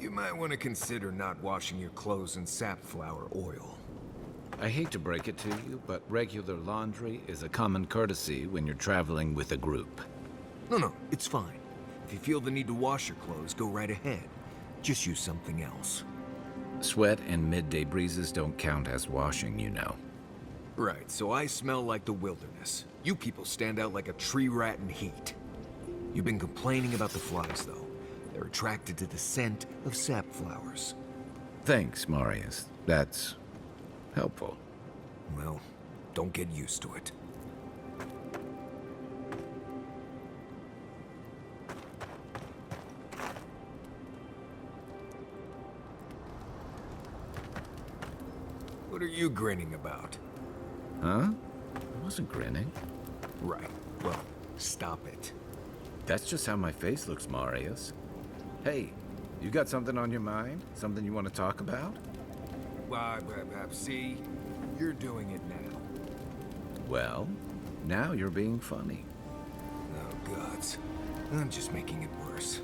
You might want to consider not washing your clothes in safflower oil. I hate to break it to you, but regular laundry is a common courtesy when you're traveling with a group. No, it's fine. If you feel the need to wash your clothes, go right ahead. Just use something else. Sweat and midday breezes don't count as washing, you know. Right, so I smell like the wilderness. You people stand out like a tree rat in heat. You've been complaining about the flies, though. They're attracted to the scent of sap flowers. Thanks, Marius. That's helpful. Well, don't get used to it. What are you grinning about? Huh? I wasn't grinning. Right. Well, stop it. That's just how my face looks, Marius. Hey, you got something on your mind? Something you want to talk about? See? You're doing it now. Well, now you're being funny. Oh, gods. I'm just making it worse.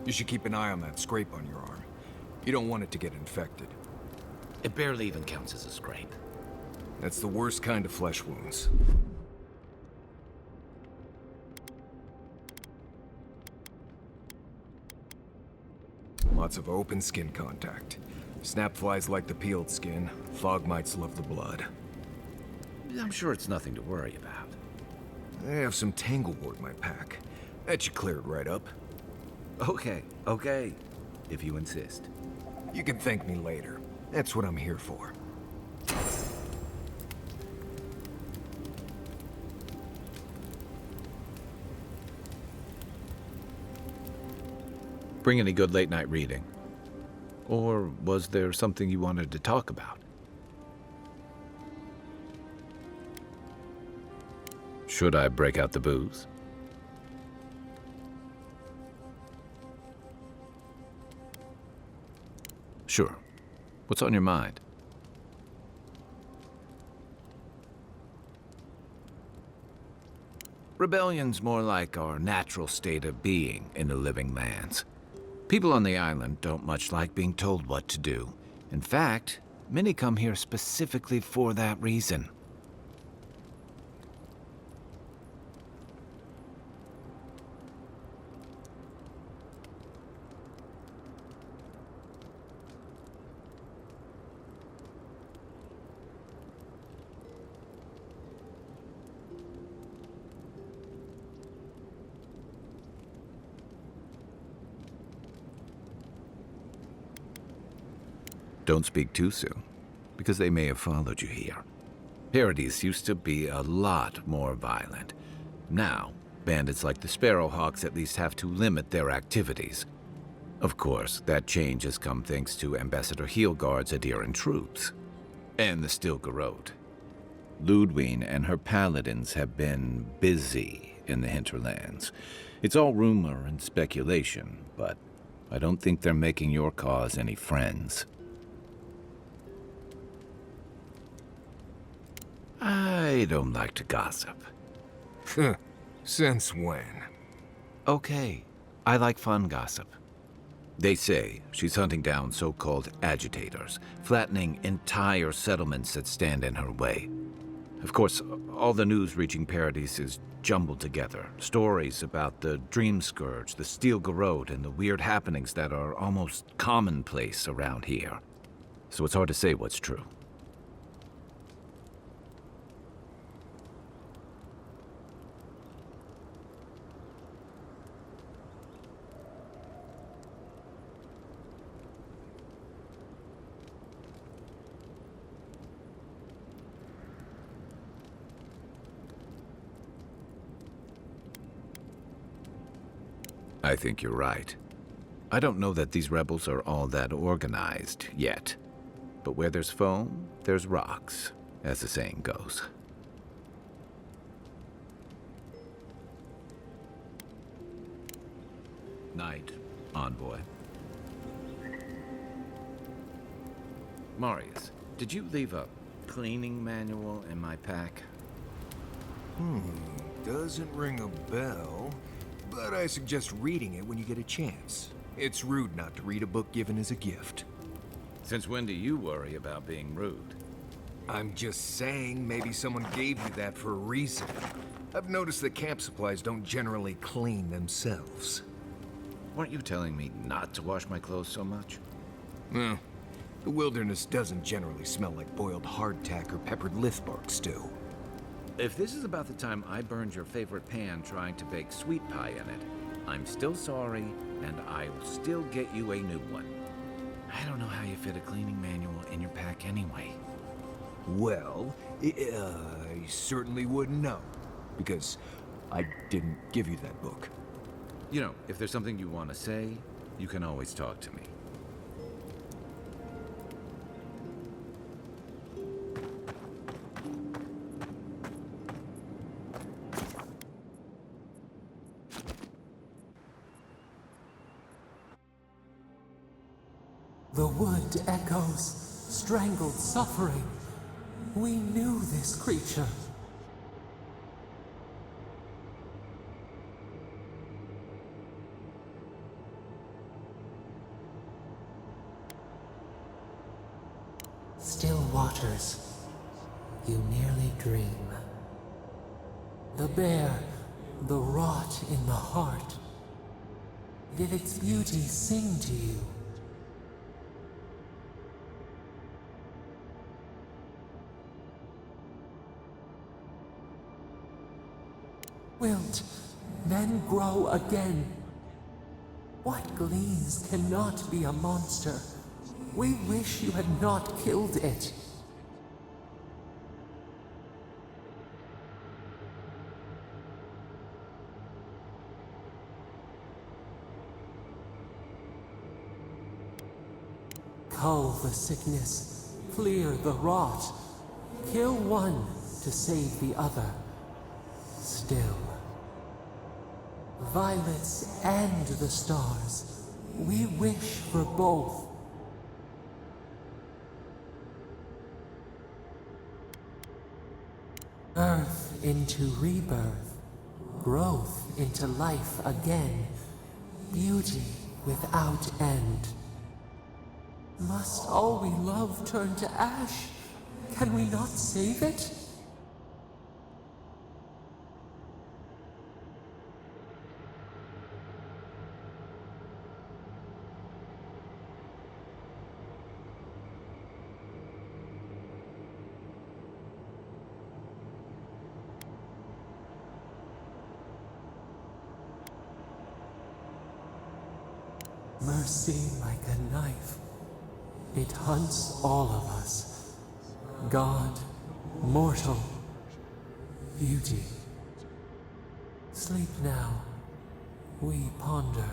You should keep an eye on that scrape on your arm. You don't want it to get infected. It barely even counts as a scrape. That's the worst kind of flesh wounds. Lots of open skin contact. Snapflies like the peeled skin. Fog mites love the blood. I'm sure it's nothing to worry about. I have some tanglewort in my pack. That should clear it right up. Okay. If you insist. You can thank me later. That's what I'm here for. Bring any good late night reading? Or was there something you wanted to talk about? Should I break out the booze? Sure. What's on your mind? Rebellion's more like our natural state of being in the living lands. People on the island don't much like being told what to do. In fact, Many come here specifically for that reason. Don't speak too soon, because they may have followed you here. Paradise used to be a lot more violent. Now, bandits like the Sparrowhawks at least have to limit their activities. Of course, that change has come thanks to Ambassador Heelguard's Adiran troops. And the Stilgarode. Ludwine and her paladins have been busy in the hinterlands. It's all rumor and speculation, but I don't think they're making your cause any friends. I don't like to gossip. Since when? Okay, I like fun gossip. They say she's hunting down so-called agitators, flattening entire settlements that stand in her way. Of course, all the news reaching Paradise is jumbled together. Stories about the Dream Scourge, the Stilgarode, and the weird happenings that are almost commonplace around here. So it's hard to say what's true. I think you're right. I don't know that these rebels are all that organized yet. But where there's foam, there's rocks, as the saying goes. Night, envoy. Marius, did you leave a cleaning manual in my pack? Doesn't ring a bell. But I suggest reading it when you get a chance. It's rude not to read a book given as a gift. Since when do you worry about being rude? I'm just saying, maybe someone gave you that for a reason. I've noticed that camp supplies don't generally clean themselves. Weren't you telling me not to wash my clothes so much? The wilderness doesn't generally smell like boiled hardtack or peppered lithbark stew. If this is about the time I burned your favorite pan trying to bake sweet pie in it, I'm still sorry, and I will still get you a new one. I don't know how you fit a cleaning manual in your pack anyway. Well, I certainly wouldn't know, because I didn't give you that book. You know, if there's something you want to say, you can always talk to me. The wood echoes, strangled suffering. We knew this creature. Still waters, you nearly dream. The bear, the rot in the heart. Did its beauty sing to you? Wilt, then grow again. What gleams cannot be a monster? We wish you had not killed it. Cull the sickness, clear the rot, kill one to save the other. Still, violets and the stars, we wish for both. Earth into rebirth, growth into life again, beauty without end. Must all we love turn to ash? Can we not save it? Mercy like a knife. It hunts all of us. God, mortal, beauty. Sleep now. We ponder.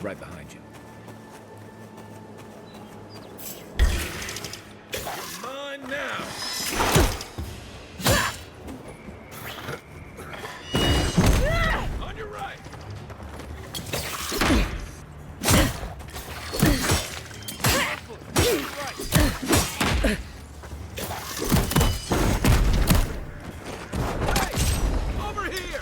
Right behind you. You're mine now. On your right. Over here.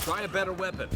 Try a better weapon.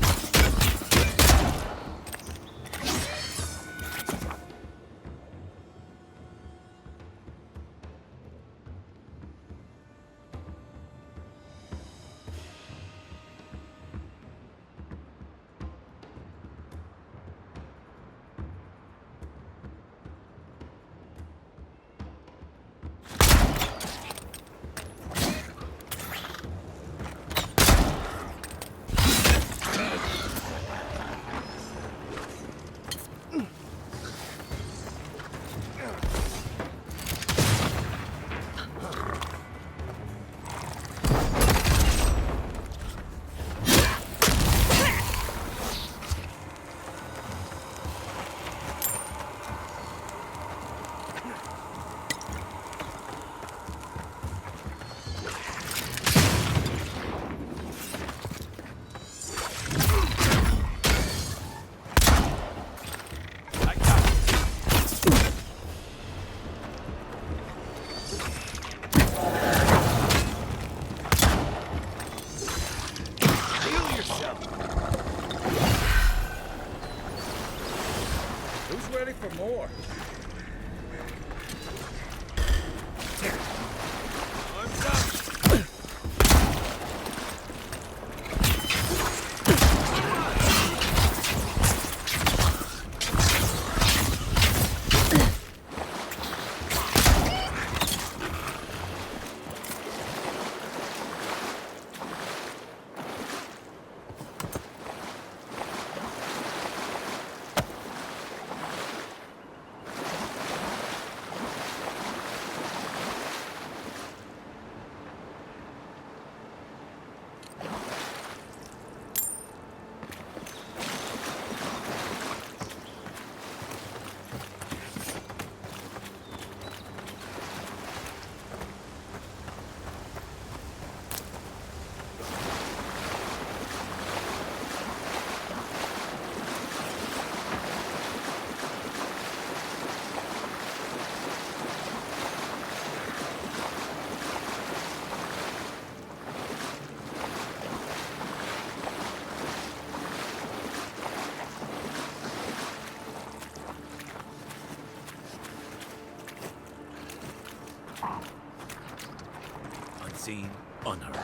seen, unheard.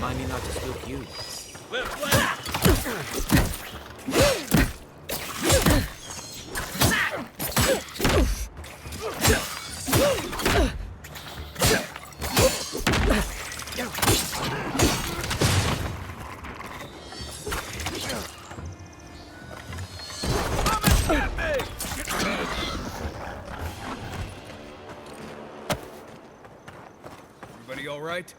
Mind me not to spook you. Everybody all right?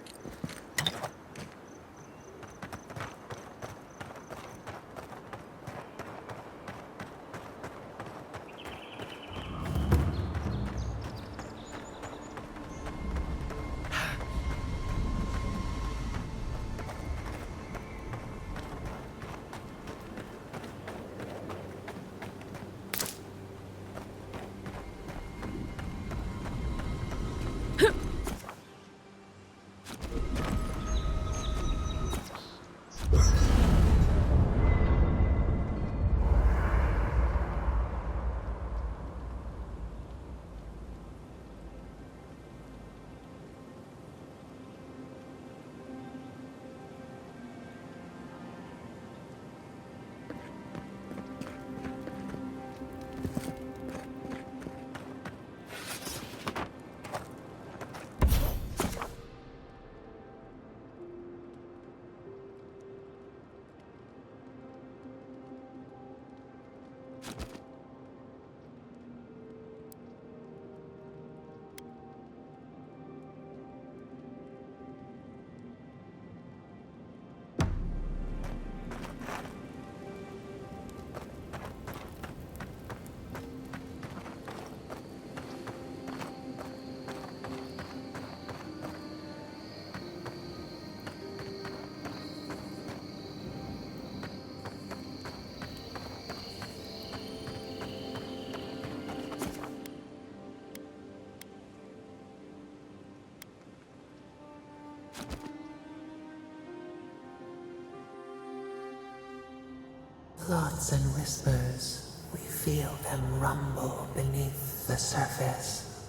Thoughts and whispers, we feel them rumble beneath the surface.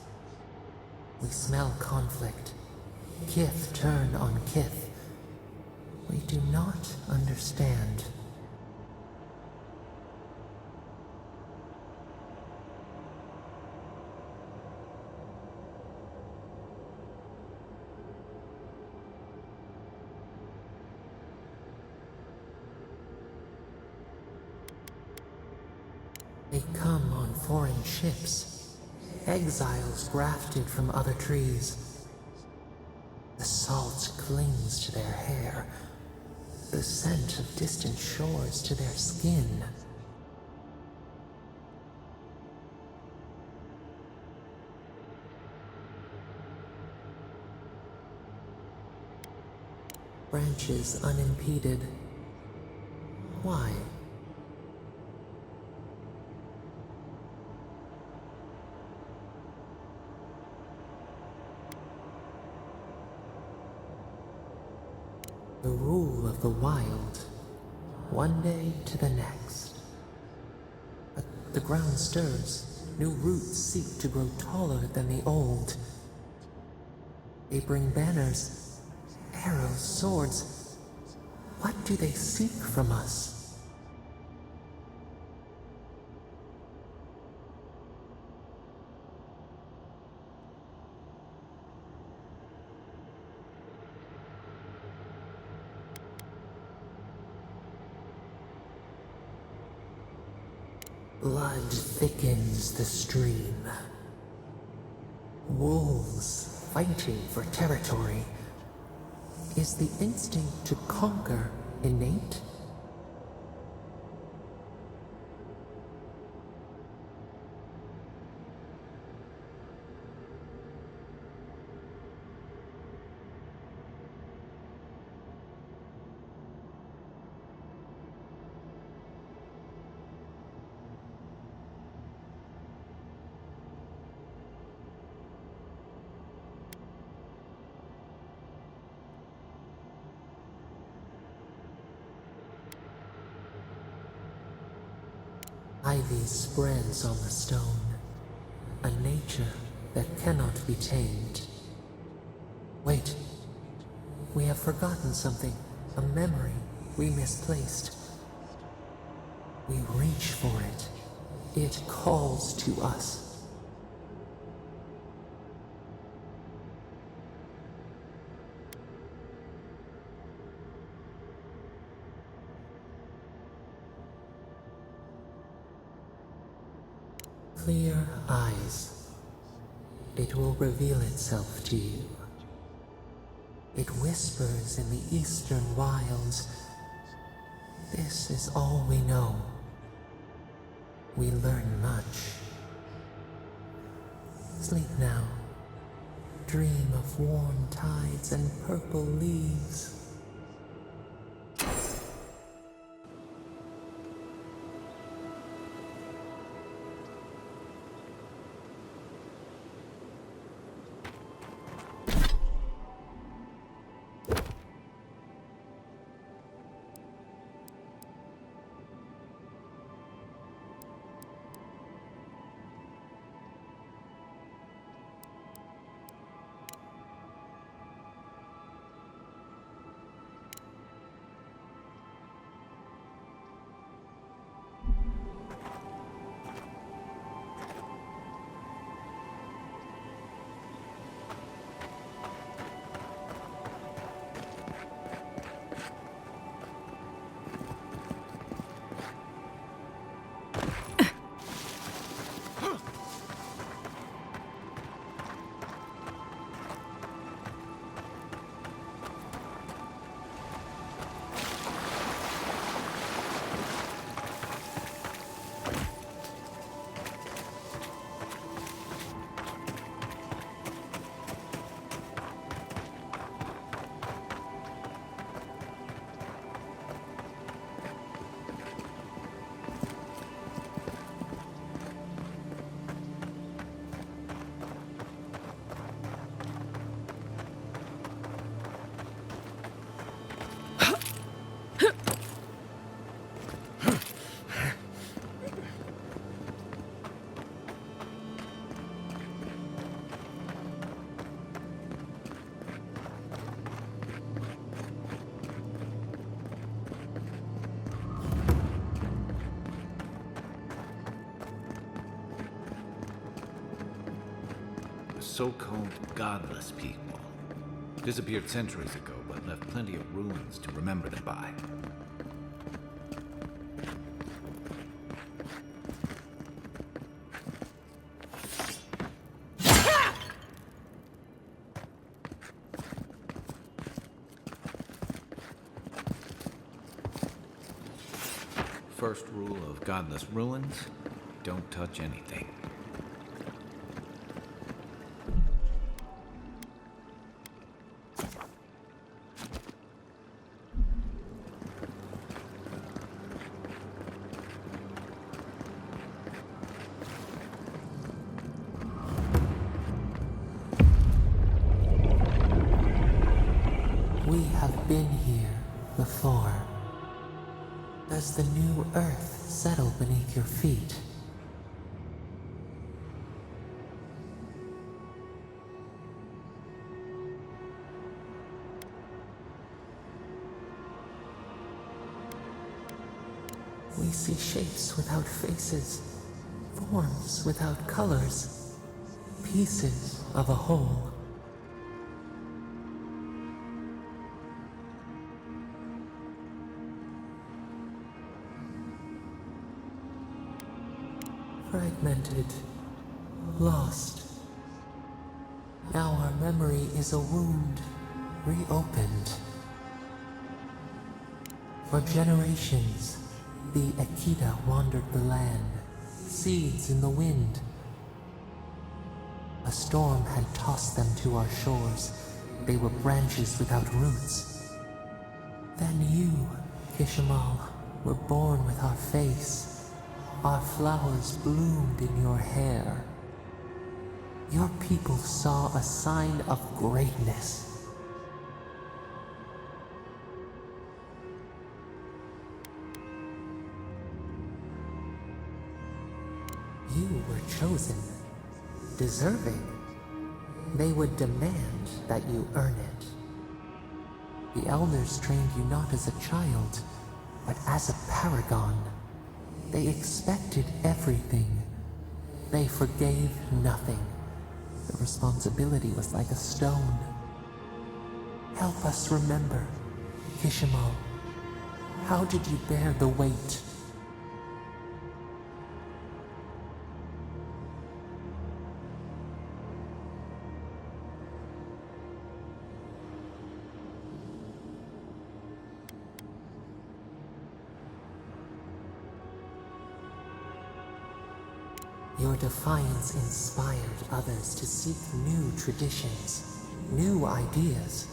We smell conflict. Kith turn on kith. We do not understand. They come on foreign ships, exiles grafted from other trees. The salt clings to their hair, the scent of distant shores to their skin. Branches unimpeded. Why? The rule of the wild, one day to the next. But the ground stirs, new roots seek to grow taller than the old. They bring banners, arrows, swords. What do they seek from us? Blood thickens the stream. Wolves fighting for territory. Is the instinct to conquer innate? Ivy spreads on the stone, a nature that cannot be tamed. Wait, we have forgotten something, a memory we misplaced. We reach for it. It calls to us. Clear eyes. It will reveal itself to you. It whispers in the eastern wilds. This is all we know. We learn much. Sleep now. Dream of warm tides and purple leaves. So-called godless people. Disappeared centuries ago, but left plenty of ruins to remember them by. First rule of godless ruins, don't touch anything. We have been here before. Does the new earth settle beneath your feet? We see shapes without faces, forms without colors, pieces of a whole. Fragmented, lost. Now our memory is a wound, reopened. For generations, the Akita wandered the land, seeds in the wind. A storm had tossed them to our shores. They were branches without roots. Then you, Kishimal, were born with our face. Our flowers bloomed in your hair. Your people saw a sign of greatness. you were chosen, deserving, they would demand that you earn it. The elders trained you not as a child, but as a paragon. They expected everything. They forgave nothing. The responsibility was like a stone. Help us remember, Kishimo. How did you bear the weight? Your defiance inspired others to seek new traditions, new ideas.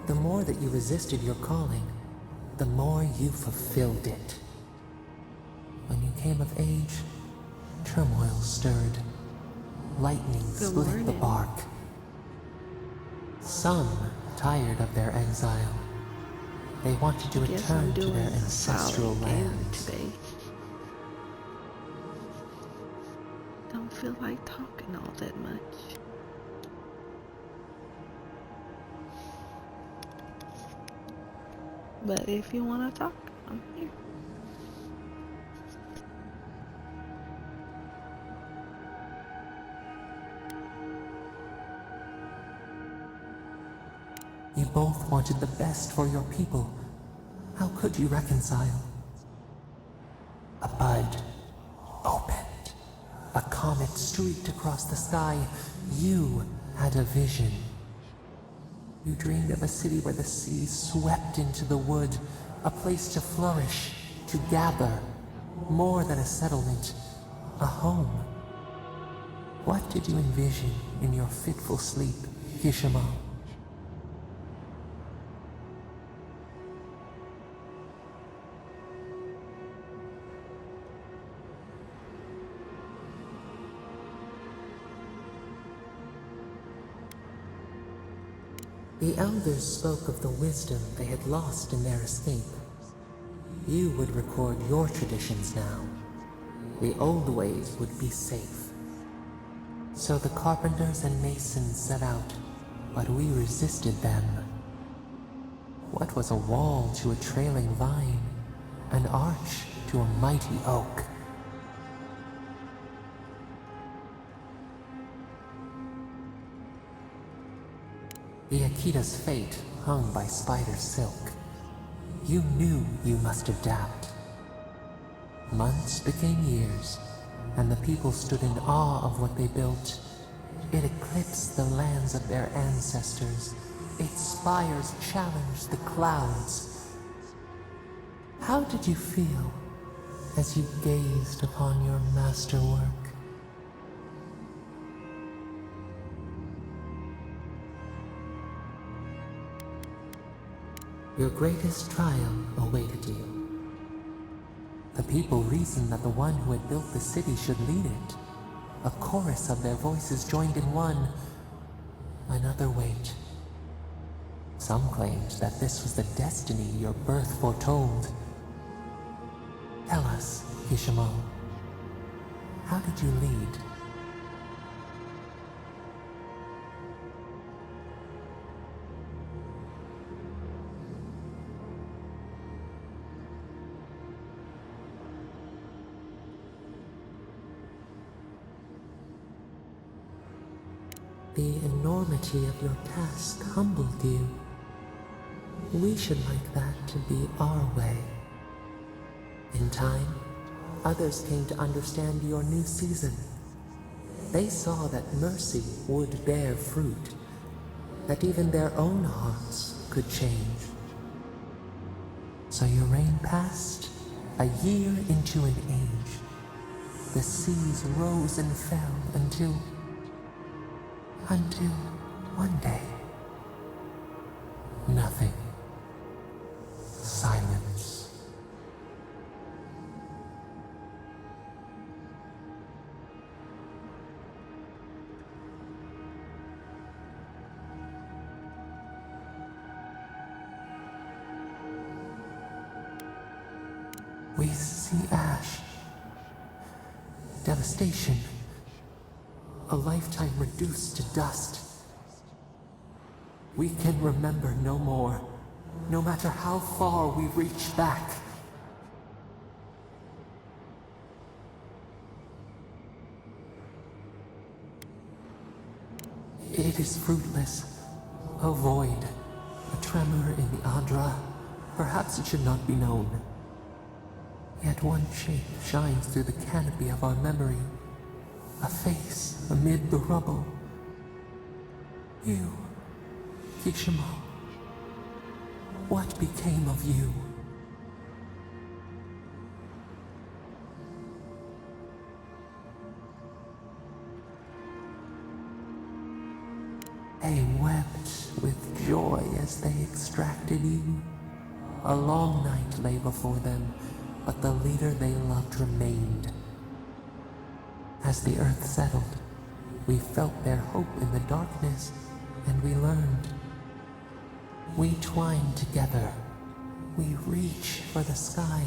The more that you resisted your calling, the more you fulfilled it. When you came of age, turmoil stirred. Lightning split the bark. Some, tired of their exile, they wanted to return to their ancestral lands. Today. Don't feel like talking all that much. But if you want to talk, I'm here. You both wanted the best for your people. How could you reconcile? A bud opened. A comet streaked across the sky. You had a vision. You dreamed of a city where the sea swept into the wood, a place to flourish, to gather, more than a settlement, a home. What did you envision in your fitful sleep, Kishimo? The elders spoke of the wisdom they had lost in their escape. You would record your traditions now. The old ways would be safe. So the carpenters and masons set out, but we resisted them. What was a wall to a trailing vine? An arch to a mighty oak? The Akita's fate hung by spider silk. You knew you must adapt. Months became years, and the people stood in awe of what they built. It eclipsed the lands of their ancestors. Its spires challenged the clouds. How did you feel as you gazed upon your masterwork? Your greatest trial awaited you. The people reasoned that the one who had built the city should lead it. A chorus of their voices joined in one. Another weight. Some claimed that this was the destiny your birth foretold. Tell us, Kishimo, how did you lead? The enormity of your task humbled you. We should like that to be our way. In time, others came to understand your new season. They saw that mercy would bear fruit, that even their own hearts could change. So your reign passed, a year into an age. The seas rose and fell until one day, nothing. Silence. We see ash, devastation. A lifetime reduced to dust. We can remember no more, no matter how far we reach back. It is fruitless. A void. A tremor in the Adra. Perhaps it should not be known. Yet one shape shines through the canopy of our memory. A face amid the rubble. You, Kishimo. What became of you? They wept with joy as they extracted you. A long night lay before them, but the leader they loved remained. As the earth settled, we felt their hope in the darkness, and we learned. We twine together. We reach for the sky.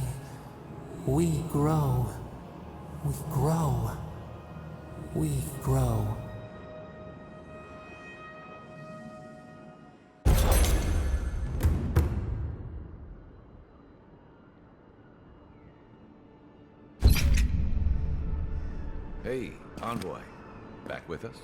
We grow. We grow. We grow. Hey, Envoy. Back with us?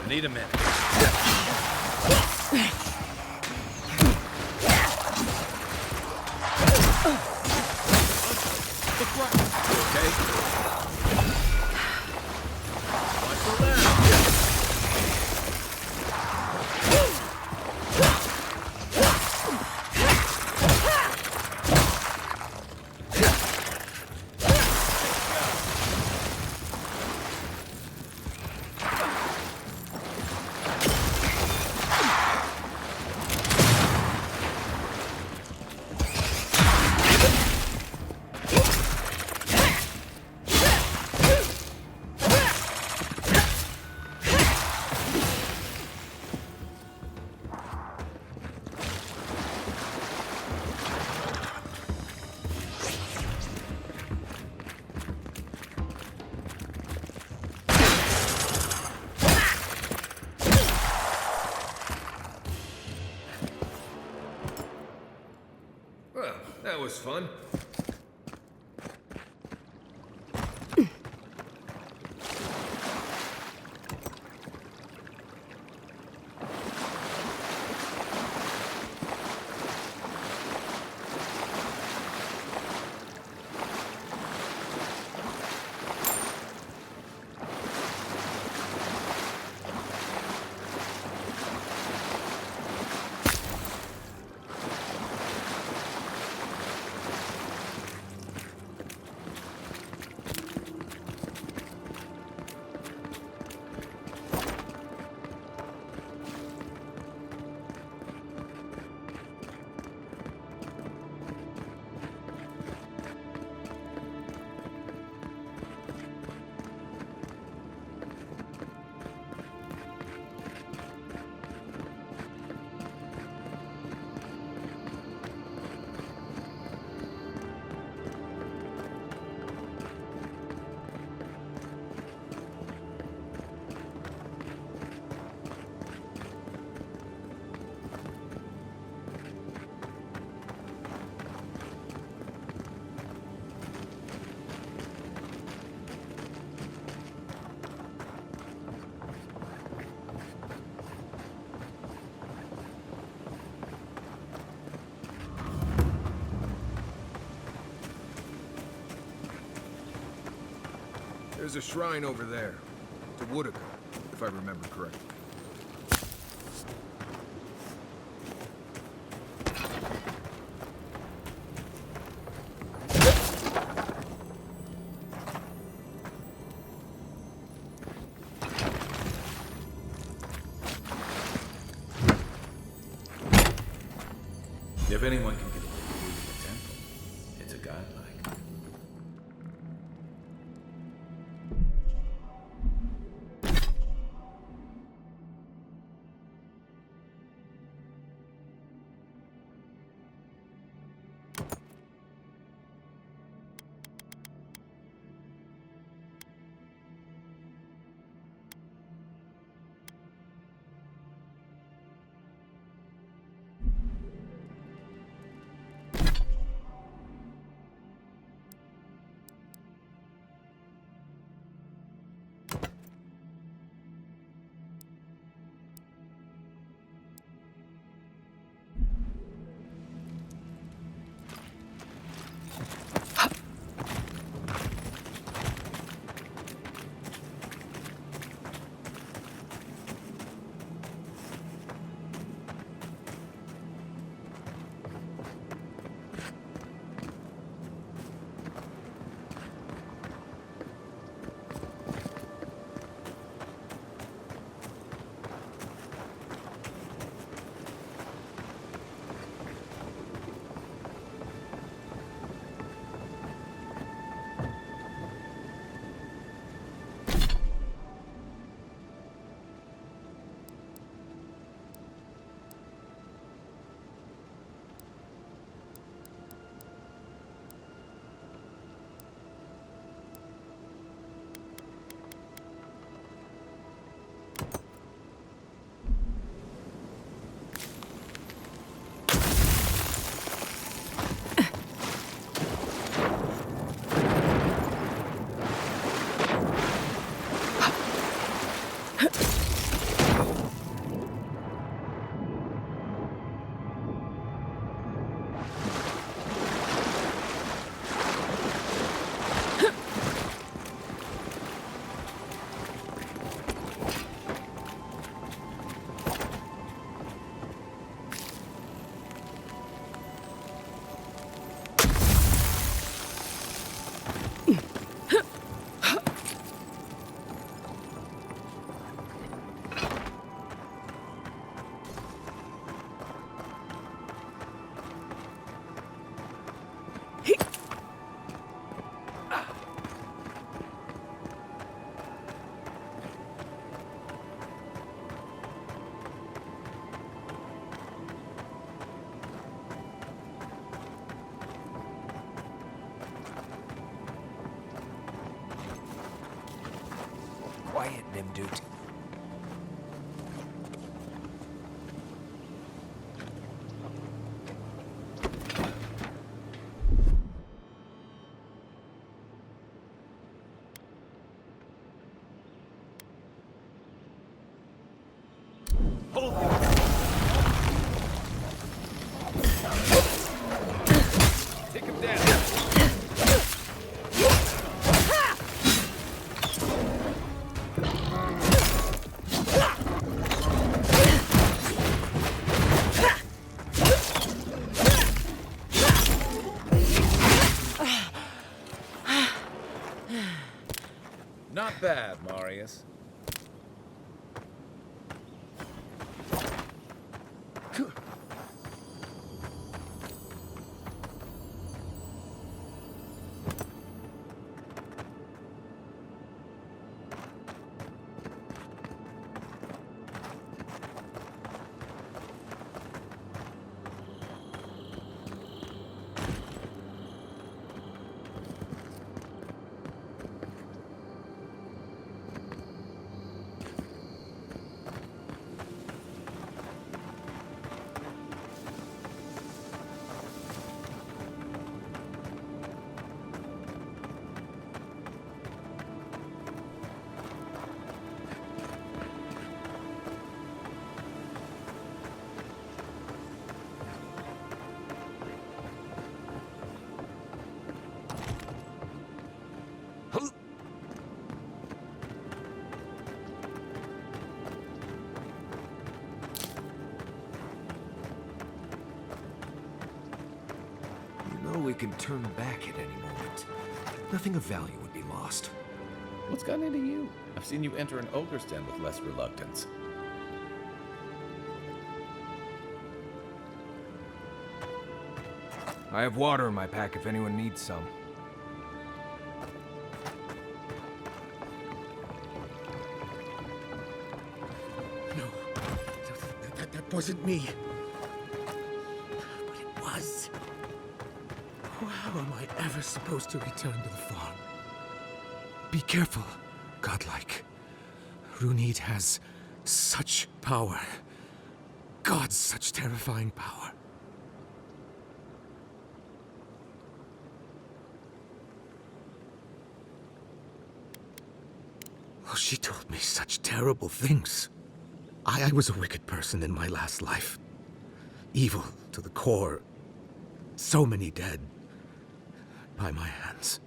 Need a minute. Okay. Watch the left. was fun. There's a shrine over there, to Woodaka, if I remember correctly. If anyone can get a hold of the temple, it's a godlike. Quiet, Nimdut. Take him down. Not bad, Marius. We can turn back at any moment. Nothing of value would be lost. What's gotten into you? I've seen you enter an ogre's den with less reluctance. I have water in my pack if anyone needs some. No, that wasn't me. But it was. How am I ever supposed to return to the farm? Be careful, godlike. Runid has such power. God, such terrifying power. Oh, she told me such terrible things. I was a wicked person in my last life. Evil to the core. So many dead. By my hands.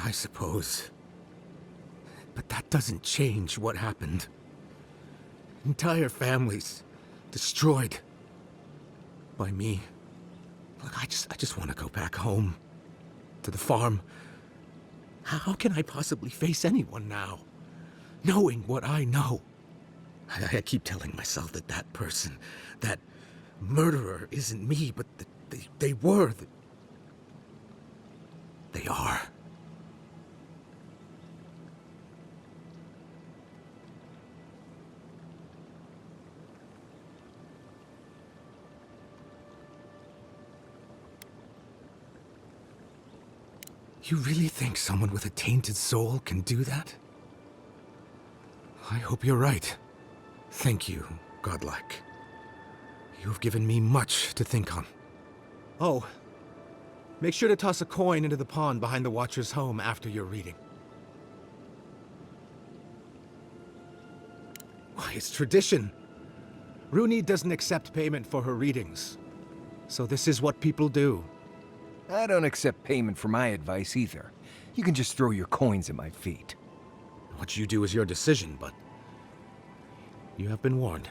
I suppose. But that doesn't change what happened. Entire families destroyed by me. Look, I just want to go back home to the farm. How can I possibly face anyone now, knowing what I know? I keep telling myself that that person, that murderer isn't me, but they were. They are. You really think someone with a tainted soul can do that? I hope you're right. Thank you, godlike. You have given me much to think on. Oh, make sure to toss a coin into the pond behind the Watcher's home after your reading. Why, it's tradition. Runid doesn't accept payment for her readings. So this is what people do. I don't accept payment for my advice either. You can just throw your coins at my feet. What you do is your decision, but you have been warned.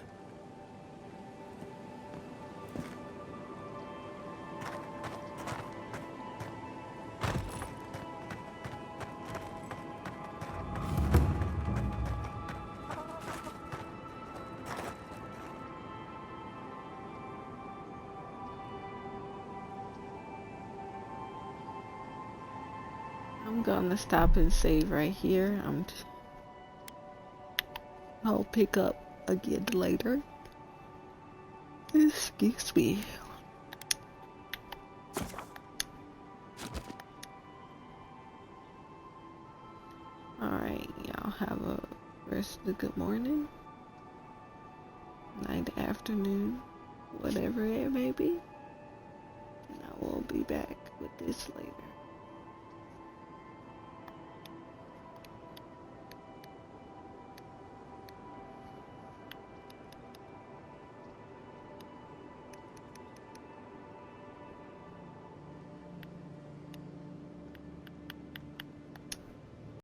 I'm gonna stop and save right here. I'll pick up again later. Excuse me. Alright, y'all have a rest of the good morning, night, afternoon, whatever it may be. And I will be back with this later.